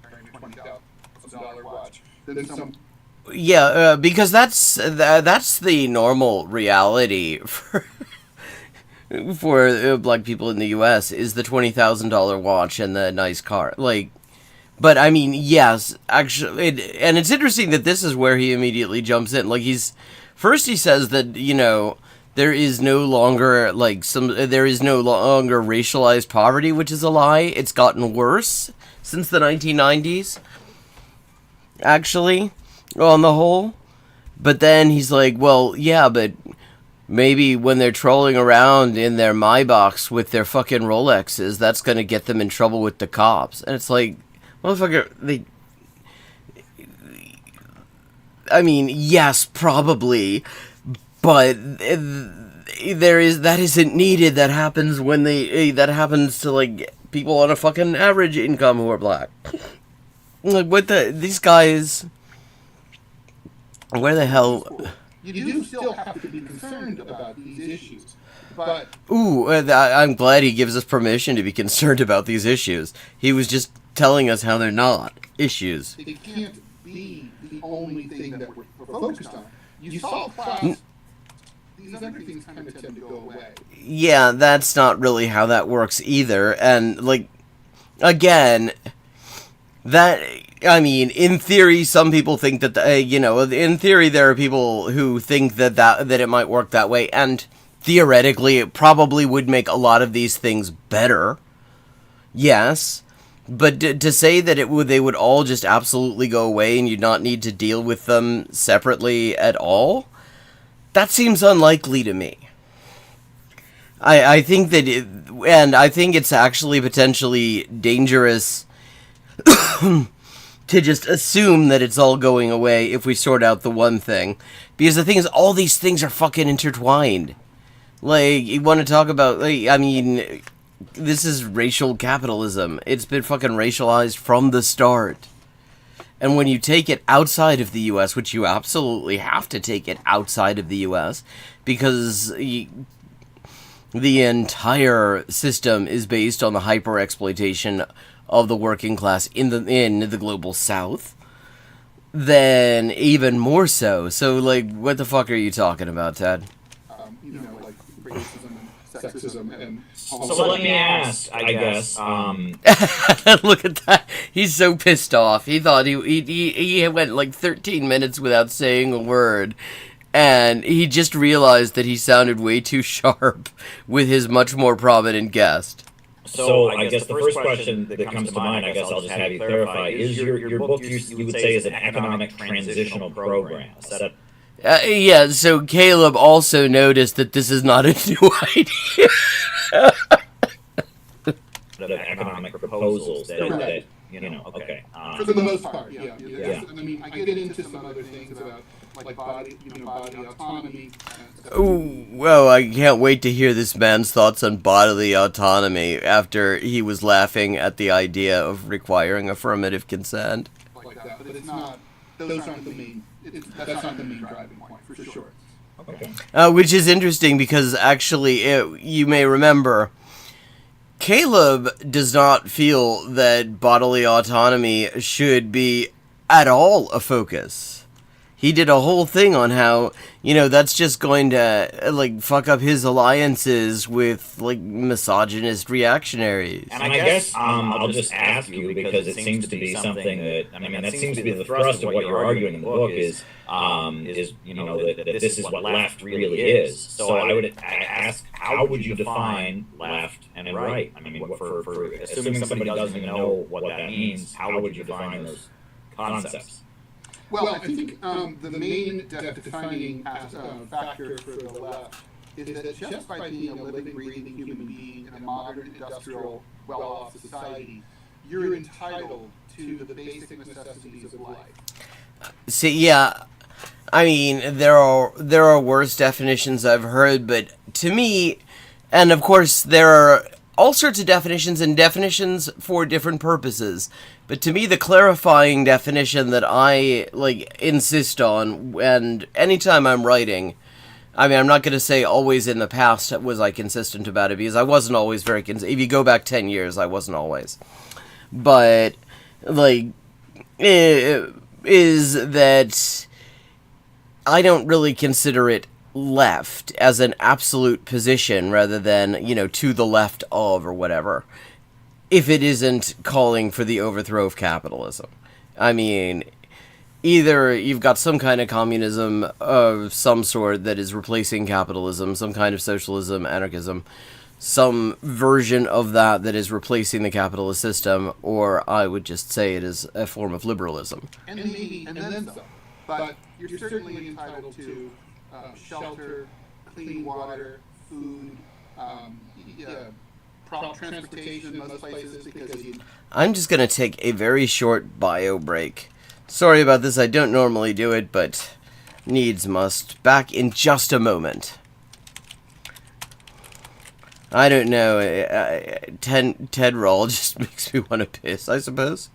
a $20,000 watch than some. Yeah, because that's the normal reality for black people in the U.S. is the $20,000 watch and the nice car. But I mean, yes, actually, and it's interesting that this is where he immediately jumps in. He says that there is no longer racialized poverty, which is a lie. It's gotten worse since the 1990s. Actually, on the whole, but then he's like, well, yeah, but. Maybe when they're trolling around in their Maybachs with their fucking Rolexes, that's gonna get them in trouble with the cops. And it's like, motherfucker, yes, probably, but that isn't needed. That happens that happens to, people on a fucking average income who are black. These guys, where the hell... You do still have to be concerned about these issues, but... I'm glad he gives us permission to be concerned about these issues. He was just telling us how they're not issues. It can't be the only thing that we're focused on. You solve class, these other things kind of tend to go away. Yeah, that's not really how that works either, and, again... in theory, some people think that, in theory, there are people who think that it might work that way, and theoretically, it probably would make a lot of these things better. Yes. But to say that they would all just absolutely go away and you'd not need to deal with them separately at all, that seems unlikely to me. I think that, and I think it's actually potentially dangerous to just assume that it's all going away if we sort out the one thing. Because the thing is, all these things are fucking intertwined. Like, you want to talk about, like, I mean, this is racial capitalism. It's been fucking racialized from the start. And when you take it outside of the U.S., which you absolutely have to take it outside of the U.S., because the entire system is based on the hyper-exploitation of the working class in the global South, then even more so. So, like, what the fuck are you talking about, Ted? Like racism and sexism and... So let me ask, I guess. Look at that. He's so pissed off. He thought he went like 13 minutes without saying a word. And he just realized that he sounded way too sharp with his much more prominent guest. So I guess the first question that comes to mind, I guess I'll just have you clarify, is your book you would say is an economic transitional program? Is that yeah, so Caleb also noticed that this is not a new idea. the economic proposals that okay. For the most part, yeah. I mean, I get into some other things about like body autonomy. Well, I can't wait to hear this man's thoughts on bodily autonomy after he was laughing at the idea of requiring affirmative consent. Like that, but it's not. Those aren't the main. That's not the main driving point for sure. Okay. Which is interesting because actually, you may remember, Caleb does not feel that bodily autonomy should be at all a focus. He did a whole thing on how, that's just going to, like, fuck up his alliances with, like, misogynist reactionaries. And I guess I'll just ask you, because it seems to be something that, that seems to be the thrust of what you're arguing in the book is that this is what left really is. So I would ask, how would you define left and right? For assuming somebody doesn't even know what that means, how would you define those concepts? Well, I think the main defining factor for the left is that just by being a living, breathing human being in a modern, industrial, well-off society, you're entitled to the basic necessities of life. See, yeah, I mean, there are worse definitions I've heard, but to me, and of course there are all sorts of definitions and definitions for different purposes. But to me, the clarifying definition that I, insist on, and anytime I'm writing, I'm not going to say always in the past was I consistent about it, because I wasn't always very consistent. If you go back 10 years, I wasn't always. But, is that I don't really consider it left as an absolute position rather than, to the left of or whatever, if it isn't calling for the overthrow of capitalism. I mean, either you've got some kind of communism of some sort that is replacing capitalism, some kind of socialism, anarchism, some version of that is replacing the capitalist system, or I would just say it is a form of liberalism. And maybe, and then some. But you're certainly entitled to shelter, clean water, food, transportation in most places, because I'm just going to take a very short bio break. Sorry about this, I don't normally do it, but needs must. Back in just a moment. I don't know, Ted Rall just makes me want to piss, I suppose.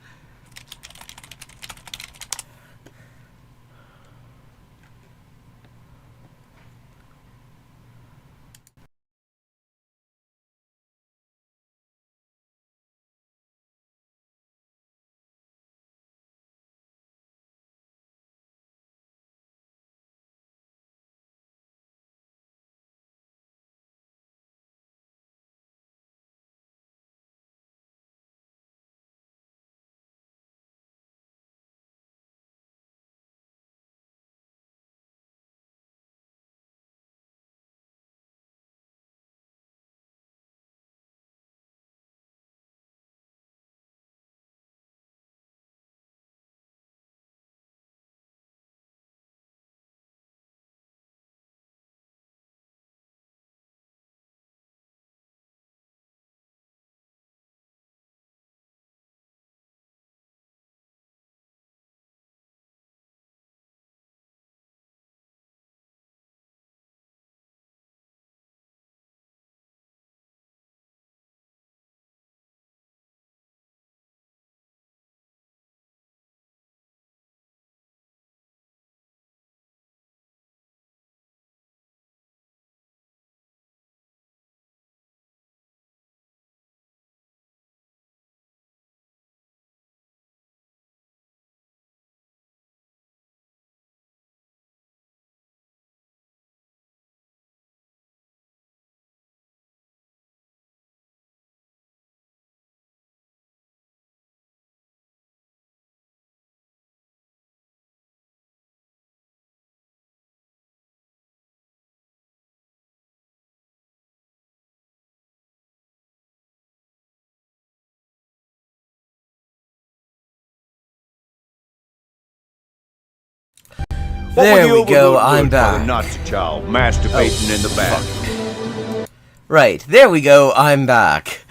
What There were the we go, overheard I'm words by the back. Nazi child masturbating in the bathroom? Right, there we go, I'm back.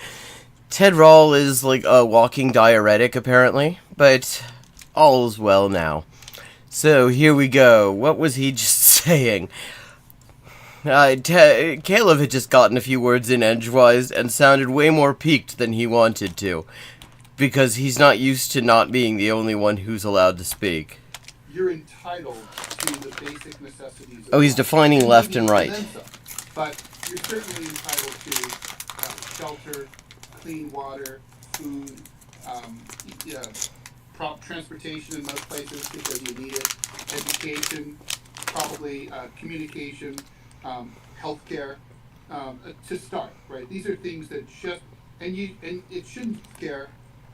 Ted Rall is like a walking diuretic, apparently, but all's well now. So, here we go. What was he just saying? Caleb had just gotten a few words in edgewise and sounded way more piqued than he wanted to, because he's not used to not being the only one who's allowed to speak. You're entitled to the basic necessities. Oh, he's defining left and right. But you're certainly entitled to shelter, clean water, food, transportation in most places because you need it, education, probably communication, healthcare, to start, right? These are things that just, and it shouldn't scare,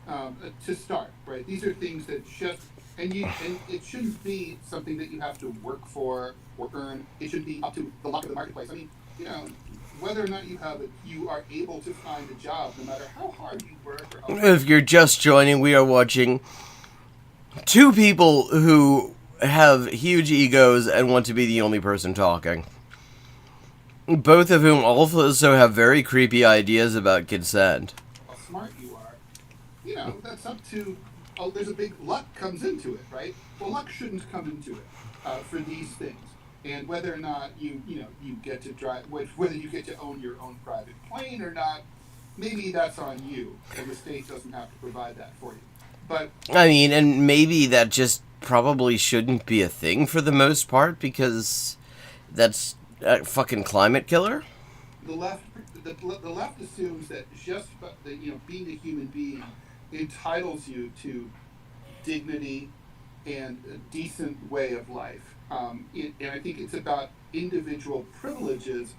to start, right? These are things that just, and it shouldn't be something that you have to work for or earn. It should be up to the luck of the marketplace. I mean, whether or not you have it, you are able to find a job no matter how hard you work. Or how If you're just joining, we are watching two people who have huge egos and want to be the only person talking. Both of whom also have very creepy ideas about consent. how smart you are, that's up to, there's a big luck comes into it, right? Well, luck shouldn't come into it for these things. And whether or not you get to drive, whether you get to own your own private plane or not, maybe that's on you, and the state doesn't have to provide that for you. But I mean, and maybe that just probably shouldn't be a thing for the most part, because that's a fucking climate killer. the left assumes that just being a human being entitles you to dignity and a decent way of life. And I think it's about individual privileges.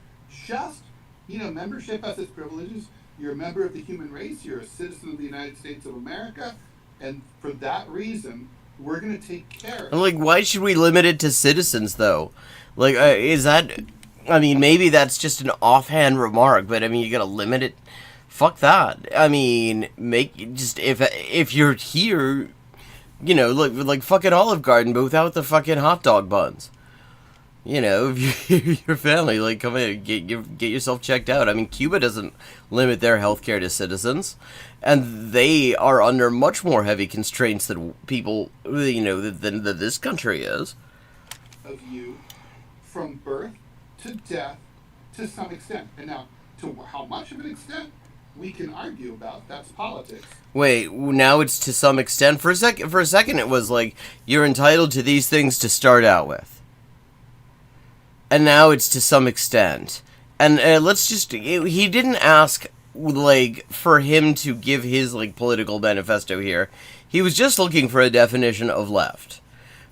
Just, membership has its privileges. You're a member of the human race. You're a citizen of the United States of America. And for that reason, we're going to take care of And, why should we limit it to citizens, though? Is that... I mean, maybe that's just an offhand remark, but, I mean, you gotta limit it. Fuck that. I mean, if you're here... like fucking Olive Garden, but without the fucking hot dog buns. If you're your family, come in, get yourself checked out. I mean, Cuba doesn't limit their healthcare to citizens, and they are under much more heavy constraints than people, than this country is. of you from birth to death to some extent. And now, to how much of an extent, we can argue about. That's politics. Wait, now it's to some extent. For a second, it was like you're entitled to these things to start out with, and now it's to some extent. And he didn't ask for him to give his political manifesto here. He was just looking for a definition of left.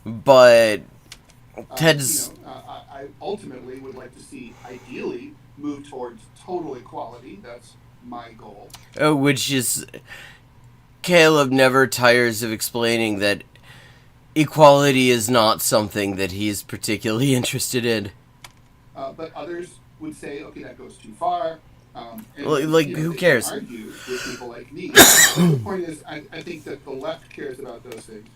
But Ted's I ultimately would like to see, ideally, move towards total equality. That's my goal. Which is, Caleb never tires of explaining that equality is not something that he's particularly interested in. But others would say, okay, that goes too far. Who cares? Argue with people like me. The point is, I think that the left cares about those things.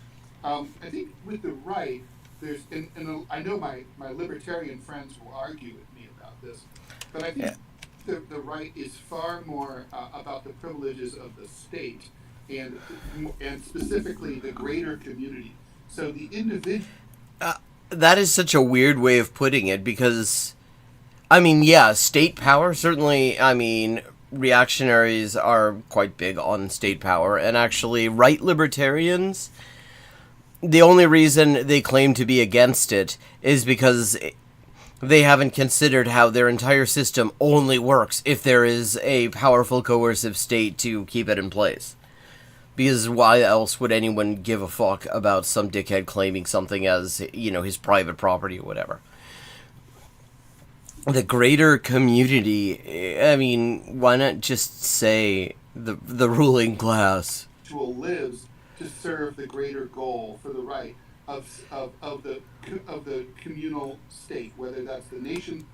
I think with the right, there's, and I know my libertarian friends will argue with me about this, but I think the right is far more about the privileges of the state and specifically the greater community. So the individual. That is such a weird way of putting it, because, state power, certainly, reactionaries are quite big on state power, and actually, right libertarians, the only reason they claim to be against it is because they haven't considered how their entire system only works if there is a powerful coercive state to keep it in place. Because why else would anyone give a fuck about some dickhead claiming something as, his private property or whatever? The greater community, why not just say the ruling class? Lives to serve the greater goal for the right of the communal state, whether that's the nation.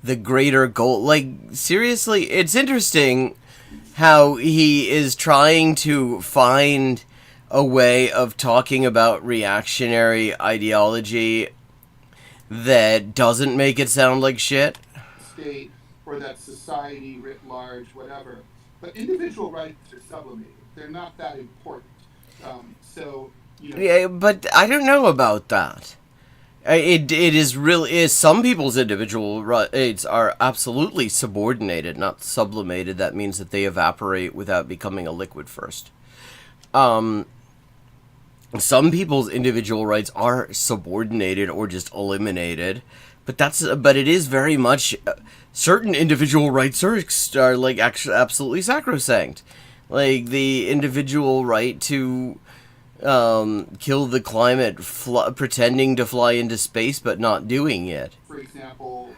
The greater goal, seriously, it's interesting how he is trying to find a way of talking about reactionary ideology that doesn't make it sound like shit. State or that society writ large, whatever. But individual rights are sublimated. They're not that important. Yeah, but I don't know about that. It is really some people's individual rights are absolutely subordinated, not sublimated. That means that they evaporate without becoming a liquid first. Some people's individual rights are subordinated or just eliminated, but it is very much certain individual rights are like actually absolutely sacrosanct, like the individual right to kill the climate, pretending to fly into space but not doing it. For example,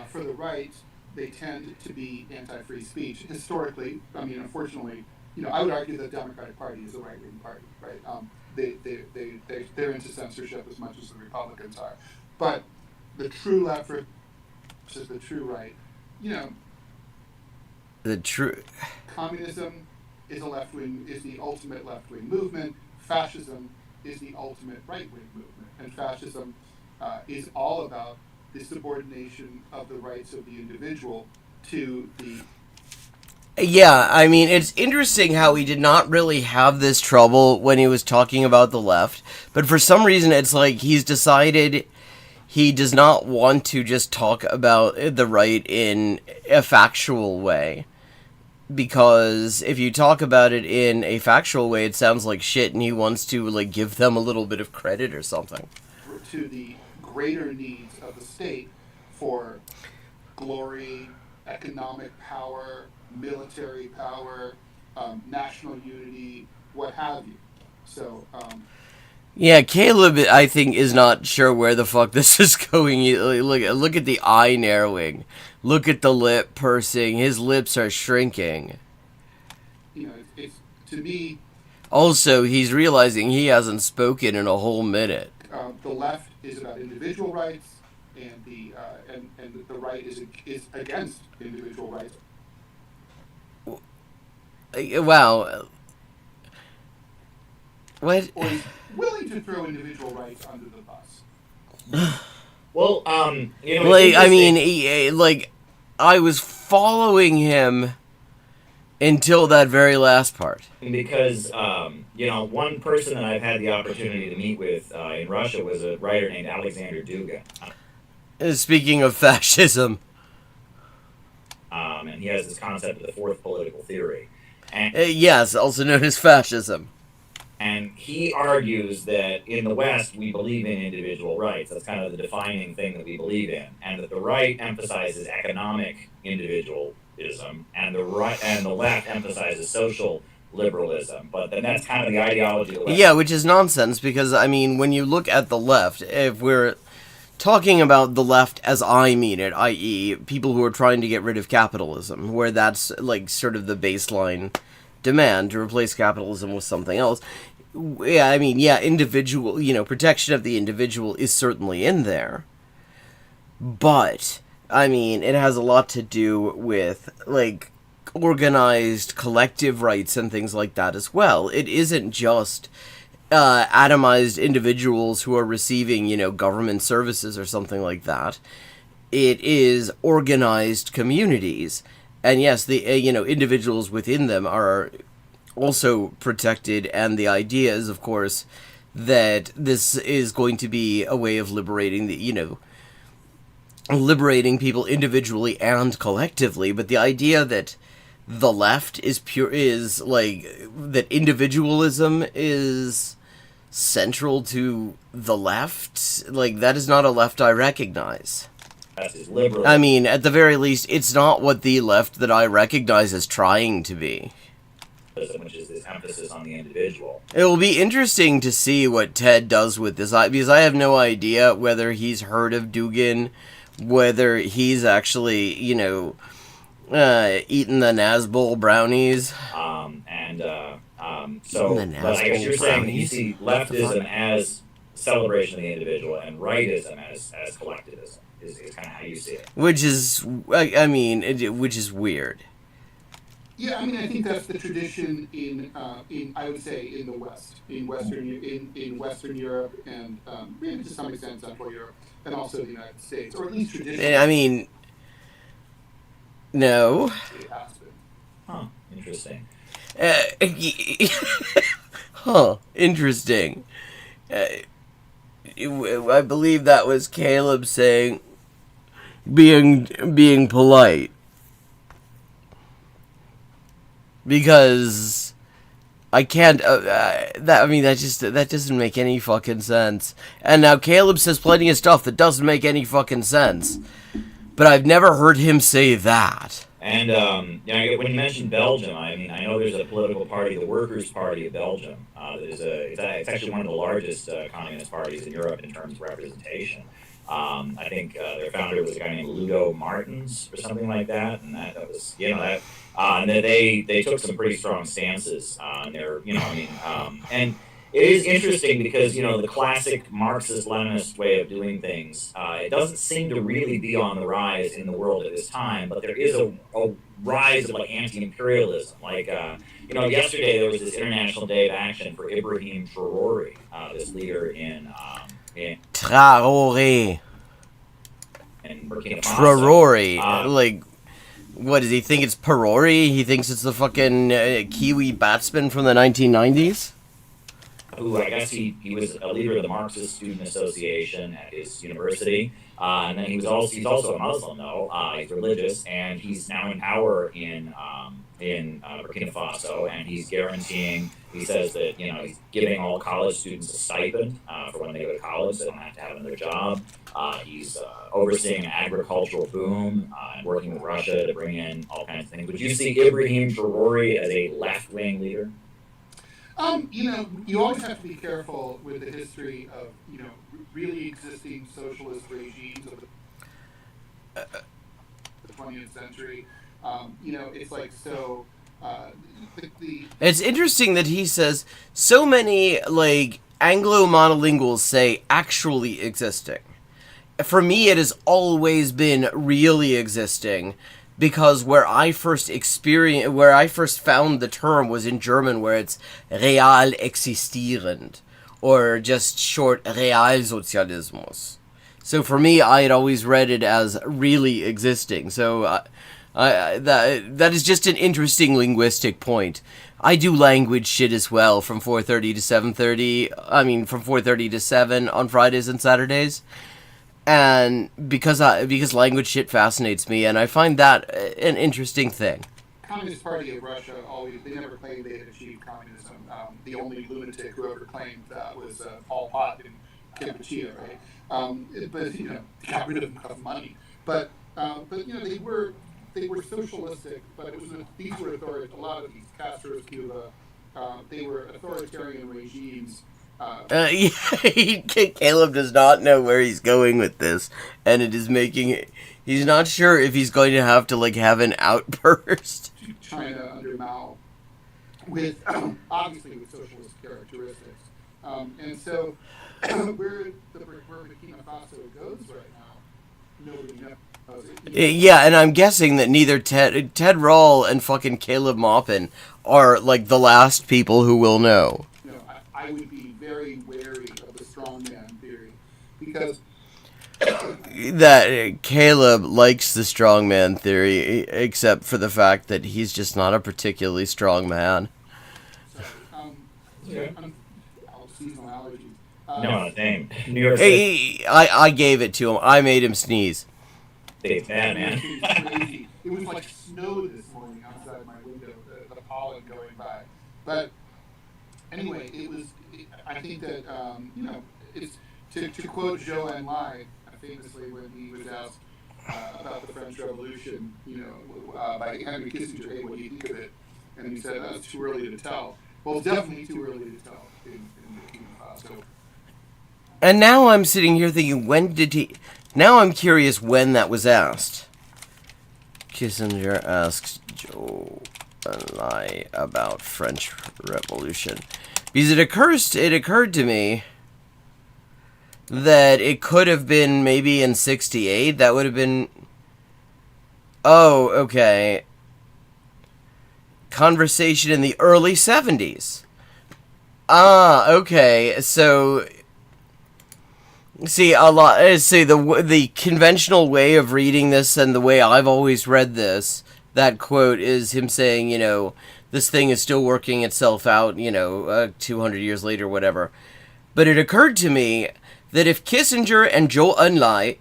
for the right, they tend to be anti-free speech. Historically, I mean, unfortunately, I would argue that the Democratic Party is a right-wing party, right? They're into censorship as much as the Republicans are. But the true left versus the true right, communism is the ultimate left-wing movement. Fascism is the ultimate right-wing movement, and fascism is all about the subordination of the rights of the individual to the... Yeah, I mean, it's interesting how he did not really have this trouble when he was talking about the left, but for some reason it's like he's decided he does not want to just talk about the right in a factual way. Because if you talk about it in a factual way, it sounds like shit, and he wants to like give them a little bit of credit or something. To the greater needs of the state for glory, economic power, military power, national unity, what have you. So, yeah, Caleb, I think, is not sure where the fuck this is going. Look at the eye narrowing. Look at the lip pursing. His lips are shrinking. It's to me... Also, he's realizing he hasn't spoken in a whole minute. The left is about individual rights, and the right is against individual rights. Wow. What? Or is willing to throw individual rights under the bus. Well, I mean, I was following him until that very last part. Because, one person that I've had the opportunity to meet with in Russia was a writer named Alexander Dugin. Speaking of fascism. And he has this concept of the fourth political theory. And, yes, also known as fascism. And he argues that in the West, we believe in individual rights. That's kind of the defining thing that we believe in. And that the right emphasizes economic individualism, and the left emphasizes social liberalism. But then that's kind of the ideology of the left. Yeah, which is nonsense, because, I mean, when you look at the left, if we're talking about the left as I mean it, i.e. people who are trying to get rid of capitalism, where that's, like, sort of the baseline demand to replace capitalism with something else. Yeah, I mean, yeah, individual, protection of the individual is certainly in there. But, I mean, it has a lot to do with, like, organized collective rights and things like that as well. It isn't just atomized individuals who are receiving, government services or something like that. It is organized communities. And yes, the individuals within them are also protected, and the idea is, of course, that this is going to be a way of liberating liberating people individually and collectively. But the idea that the left is that individualism is central to the left, that is not a left I recognize. I mean, at the very least, it's not what the left that I recognize as trying to be. Which is this emphasis on the individual. It will be interesting to see what Ted does with this, because I have no idea whether he's heard of Dugin, whether he's actually, eaten the Nazbol brownies. So I guess you're saying you see leftism as celebration of the individual and rightism as collectivism. Is kind of how you see it. Which is, I mean, which is weird. Yeah, I mean, I think that's the tradition in I would say in the West, in Western Europe, and maybe to some extent Central Europe, and also the United States, or at least traditionally. I mean, no. It has been. Huh. Interesting. Huh. Interesting. I believe that was Caleb saying being polite. Because I can't. That doesn't make any fucking sense. And now Caleb says plenty of stuff that doesn't make any fucking sense. But I've never heard him say that. And when you mentioned Belgium, I mean, I know there's a political party, the Workers' Party of Belgium. It's actually one of the largest communist parties in Europe in terms of representation. I think their founder was a guy named Ludo Martens or something like that, and that was that. And they took some pretty strong stances on their and it is interesting because the classic Marxist-Leninist way of doing things, it doesn't seem to really be on the rise in the world at this time, but there is a rise of like anti-imperialism. Like yesterday there was this International Day of Action for Ibrahim Traore, this leader in Traore. In Burkina Faso. Traore. Like, what does he think it's Perori? He thinks it's the fucking Kiwi batsman from the 1990s? Who I guess he was a leader of the Marxist Student Association at his university, and then he's also a Muslim though. He's religious, and he's now in power in Burkina Faso, and he's guaranteeing. He says that he's giving all college students a stipend for when they go to college. They don't have to have another job. He's overseeing an agricultural boom and working with Russia to bring in all kinds of things. Would you see Ibrahim Traore as a left-wing leader? You always have to be careful with the history of, really existing socialist regimes of the 20th century. It's like so. It's interesting that he says so many like Anglo monolinguals say actually existing. For me, it has always been really existing. Because where I first found the term was in German, where it's real existierend, or just short Realsozialismus. So for me, I had always read it as really existing. So that is just an interesting linguistic point. I do language shit as well from 4:30 to 7:30. I mean, from 4:30 to 7 on Fridays and Saturdays. And because language shit fascinates me, and I find that an interesting thing. Communist Party of Russia they never claimed they had achieved communism. The only lunatic who ever claimed that was Pol Pot in Kampuchea, right? But got rid of them because of money. But they were socialistic, but these were a lot of these Castro's Cuba, they were authoritarian regimes. Caleb does not know where he's going with this, and it is making he's not sure if he's going to have to have an outburst. China under Mao, with obviously with socialist characteristics, and so where Burkina Faso goes right now, nobody knows. Yeah, and I'm guessing that neither Ted Rall and fucking Caleb Maupin are the last people who will know. No, I would be very wary of the strongman theory, because that Caleb likes the strongman theory, except for the fact that he's just not a particularly strong man. Seasonal allergies. No, same. New York City. I gave it to him. I made him sneeze. Big man. It was like snow this morning outside my window, the pollen going by. But anyway, I think that, it's to quote Zhou Enlai famously when he was asked about the French Revolution, by Henry Kissinger, hey, what do you think of it? And he said, it's too early to tell. Well, it's definitely too early to tell in Burkina Faso. And now I'm sitting here thinking, now I'm curious when that was asked. Kissinger asks Zhou Enlai about French Revolution. Because it occurred to me that it could have been maybe in 1968. That would have been... Oh, okay. conversation in the early 70s. Ah, okay. So, see, the conventional way of reading this and the way I've always read this, that quote is him saying, you know, this thing is still working itself out, you know, 200 years later, whatever. But it occurred to me that if Kissinger and Zhou Enlai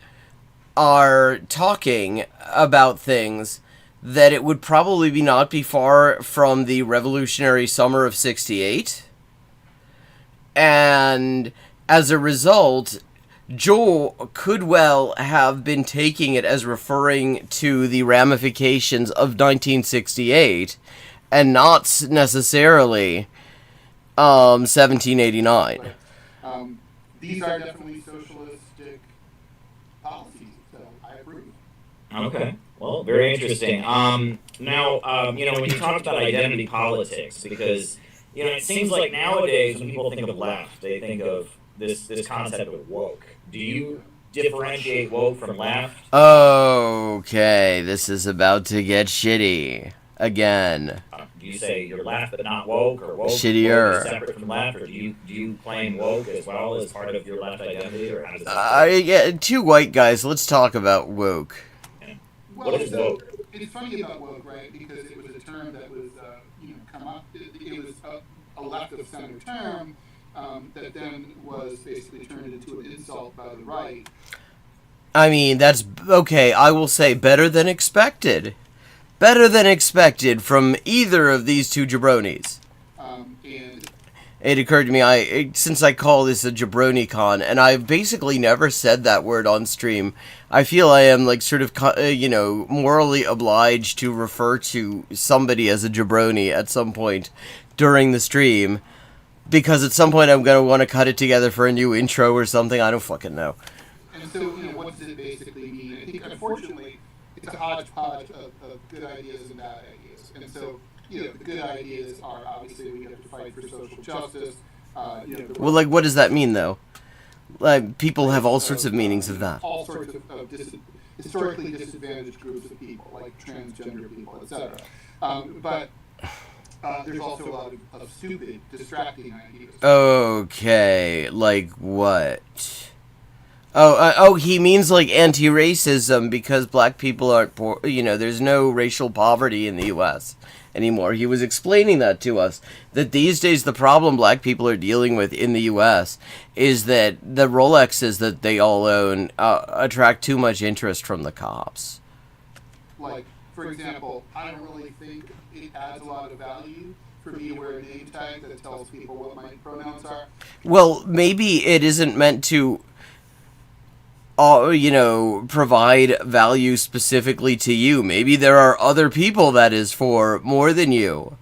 are talking about things, that it would probably not be far from the revolutionary summer of '68. And as a result, Zhou could well have been taking it as referring to the ramifications of 1968 and not necessarily 1789. Right. These are definitely socialistic policies, so I approve. Okay. Well, very interesting. Now, you know, when you talked about identity politics, because, you know, it seems like nowadays when people think of left, they think of this concept of woke. Do you differentiate woke from left? Okay, this is about to get shitty again. Do you say you're left but not woke, or woke, Shittier. woke is separate from left, or do you claim woke as well as part of your left identity, or how does that Yeah, two white guys. Let's talk about woke. Well, what is woke? It's funny about woke, right? Because it was a term that was, come up. It was a left of center term that then was basically turned into an insult by the right. I mean, that's okay. I will say better than expected. Better than expected from either of these two jabronis. And it occurred to me, since I call this a JabroniCon, and I've basically never said that word on stream, I feel I am, like, sort of, morally obliged to refer to somebody as a jabroni at some point during the stream, because at some point I'm going to want to cut it together for a new intro or something. I don't fucking know. And so, what does it basically mean? I think, unfortunately, it's a hodgepodge of good ideas and bad ideas. And so, the good ideas are, obviously, we have to fight for social justice. Well, like, what does that mean, though? Like, people have all sorts of meanings of that. All sorts of historically disadvantaged groups of people, like transgender people, etc. But there's also a lot of stupid, distracting ideas. Okay, like what? Oh, he means like anti-racism because black people aren't poor. There's no racial poverty in the U.S. anymore. He was explaining that to us, that these days the problem black people are dealing with in the U.S. is that the Rolexes that they all own attract too much interest from the cops. Like, for example, I don't really think it adds a lot of value for me to wear a name tag that tells people what my pronouns are. Well, maybe it isn't meant to provide value specifically to you. Maybe there are other people that is for more than you.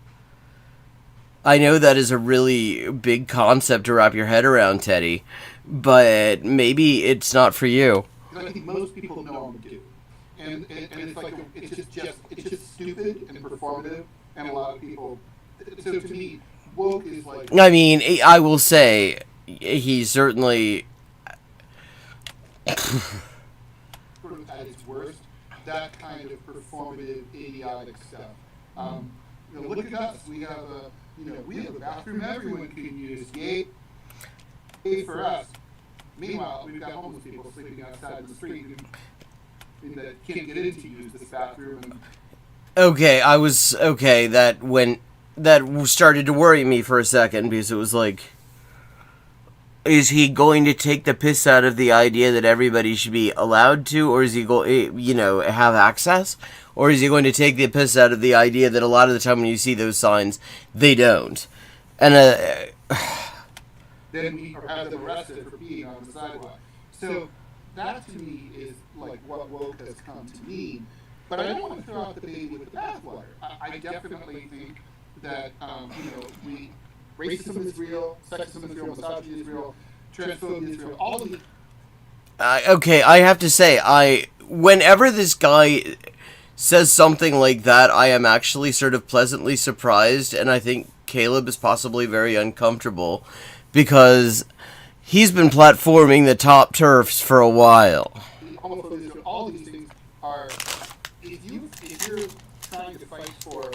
I know that is a really big concept to wrap your head around, Teddy, but maybe it's not for you. I think most people know I'm a dude. And it's like, it's just stupid and performative, and a lot of people, so to me, woke is like... I mean, I will say, he certainly... sort of at its worst, that kind of performative, idiotic stuff. Look at us. We have a bathroom everyone can use. Yay for us. Meanwhile, we've got homeless people sleeping outside in the street that can't get in to use this bathroom. That started to worry me for a second, because it was like, is he going to take the piss out of the idea that everybody should be allowed to, or is he going, have access? Or is he going to take the piss out of the idea that a lot of the time when you see those signs, they don't? And, then we have them arrested for peeing on the sidewalk. So, that to me is like what woke has come to mean. But I don't want to throw out the baby with the bathwater. I definitely think that, racism is real, sexism is real, misogyny is real, transphobia is real, all of these. Okay, I have to say, whenever this guy says something like that, I am actually sort of pleasantly surprised, and I think Caleb is possibly very uncomfortable, because he's been platforming the top turfs for a while. All these things are, if you're trying to fight for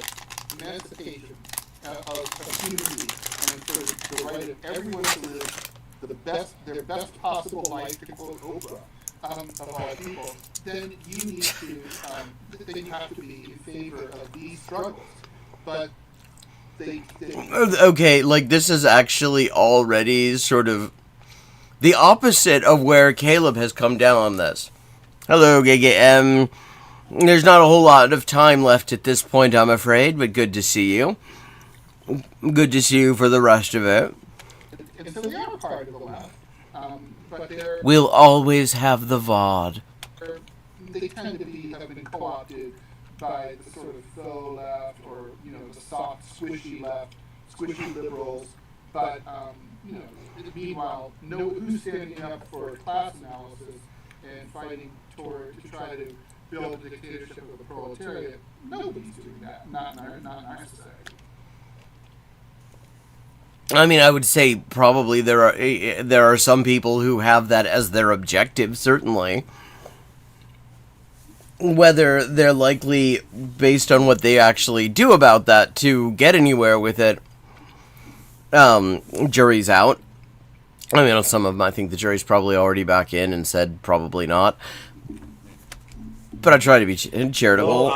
emancipation of human beings and for the right of everyone to live their best possible life, to quote Oprah, of all people, then you need to, then you have to be in favor of these struggles. But okay, like, this is actually already sort of the opposite of where Caleb has come down on this. Hello, GGM. There's not a whole lot of time left at this point, I'm afraid, but good to see you. Good to see you for the rest of it. And so they are part of the left, but we'll always have the VOD. They tend to have been co-opted by the sort of faux left, or the soft, squishy left, squishy liberals. But meanwhile, who's standing up for class analysis and fighting to try to build a dictatorship of the proletariat? Nobody's doing that. Not in our society. I mean, I would say probably there are some people who have that as their objective, certainly. Whether they're likely, based on what they actually do about that, to get anywhere with it, jury's out. I mean, some of them, I think the jury's probably already back in and said probably not. But I try to be charitable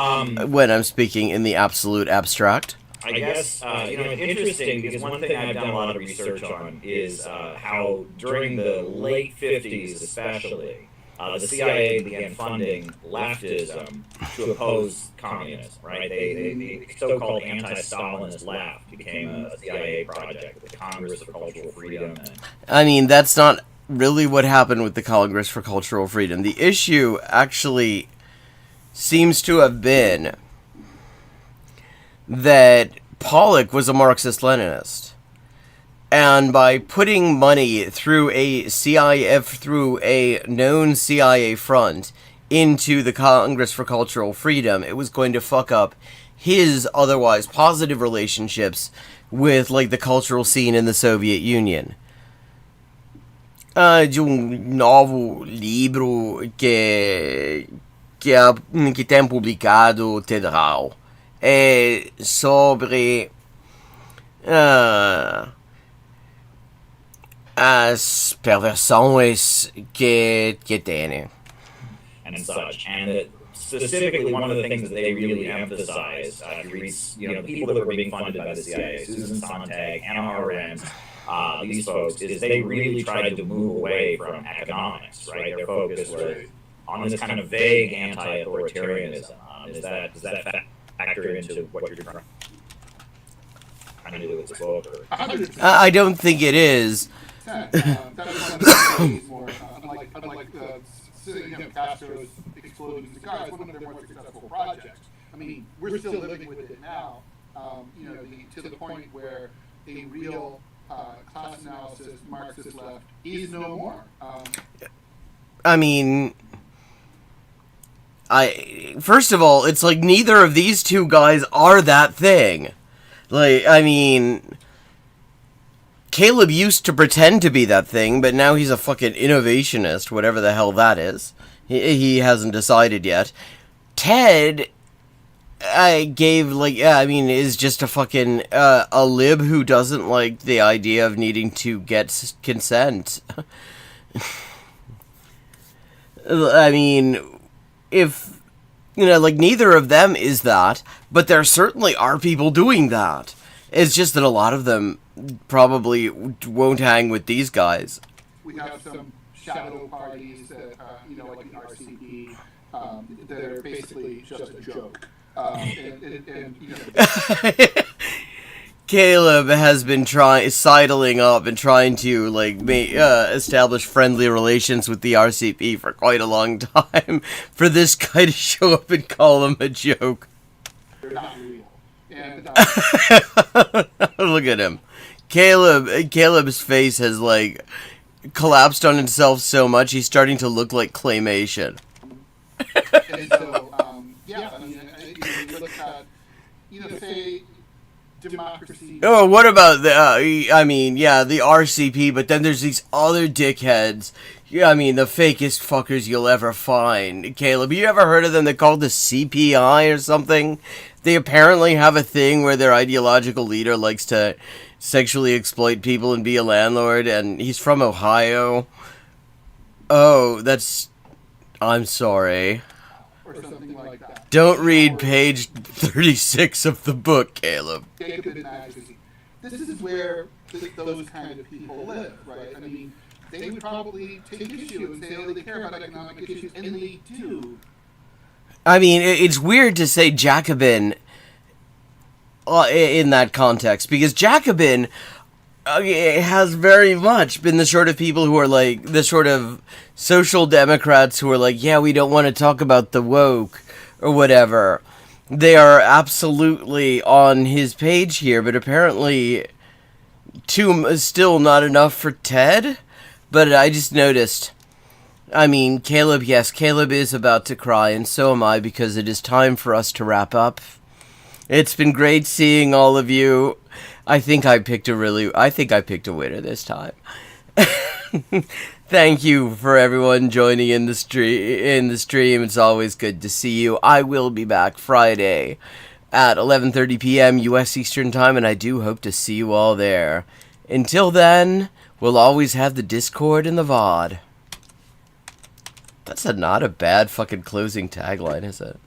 when I'm speaking in the absolute abstract. I guess, it's interesting because one thing I've done a lot of research on is how during the late 50s especially, the CIA began funding leftism to oppose communism, right? The so-called anti-Stalinist left became a CIA project with the Congress for Cultural Freedom. I mean, that's not really what happened with the Congress for Cultural Freedom. The issue actually seems to have been that Pollock was a Marxist-Leninist. And by putting money through a known CIA front into the Congress for Cultural Freedom, it was going to fuck up his otherwise positive relationships with, like, the cultural scene in the Soviet Union. Di un nuovo libro che tem pubblicato Ted Rall è sobre as perversões que tiene. And such. And specifically, one of the things that they really emphasize, if you read, the people that were being funded by the CIA, Susan Sontag, Hannah Arendt, these folks, is they really tried to move away from economics, right? Their focus was on this kind of vague anti-authoritarianism. Does that factor into what you're trying to do with this book? I don't think it is. That was one of the ways more, unlike Castro's exploding cigars, one of their more successful projects. I mean, we're still living with it now, to the point where a real class analysis, Marxist left, is no more. I mean, first of all, it's like neither of these two guys are that thing. Like, I mean, Caleb used to pretend to be that thing, but now he's a fucking innovationist, whatever the hell that is. He hasn't decided yet. Ted, is just a fucking, a lib who doesn't like the idea of needing to get consent. I mean, if, neither of them is that, but there certainly are people doing that. It's just that a lot of them probably won't hang with these guys. We have some shadow parties that, like the RCP, that are basically just a joke. Caleb has been sidling up and trying to establish friendly relations with the RCP for quite a long time. For this guy to show up and call him a joke. They're not real. And, look at him. Caleb's face has collapsed on itself so much he's starting to look like claymation. And so, you look at, say, democracy. Oh, what about the RCP, but then there's these other dickheads. Yeah, I mean, the fakest fuckers you'll ever find. Caleb, you ever heard of them? They're called the CPI or something. They apparently have a thing where their ideological leader likes to sexually exploit people and be a landlord, and he's from Ohio. Oh, that's... I'm sorry. Or something like that. Don't read page 36 of the book, Caleb. Jacobin magazine. This is where those kind of people live, right? I mean, they would probably take issue and say, oh, they care about economic issues, and they do. I mean, it's weird to say Jacobin in that context, because Jacobin has very much been the sort of people who are like, the sort of social democrats who are like, yeah, we don't want to talk about the woke, or whatever. They are absolutely on his page here, but apparently still not enough for Ted? But I just noticed... I mean, Caleb, yes, Caleb is about to cry, and so am I, because it is time for us to wrap up. It's been great seeing all of you. I think I picked a winner this time. Thank you for everyone joining in the stream. It's always good to see you. I will be back Friday at 11:30 p.m. U.S. Eastern Time, and I do hope to see you all there. Until then, we'll always have the Discord and the VOD. That's not a bad fucking closing tagline, is it?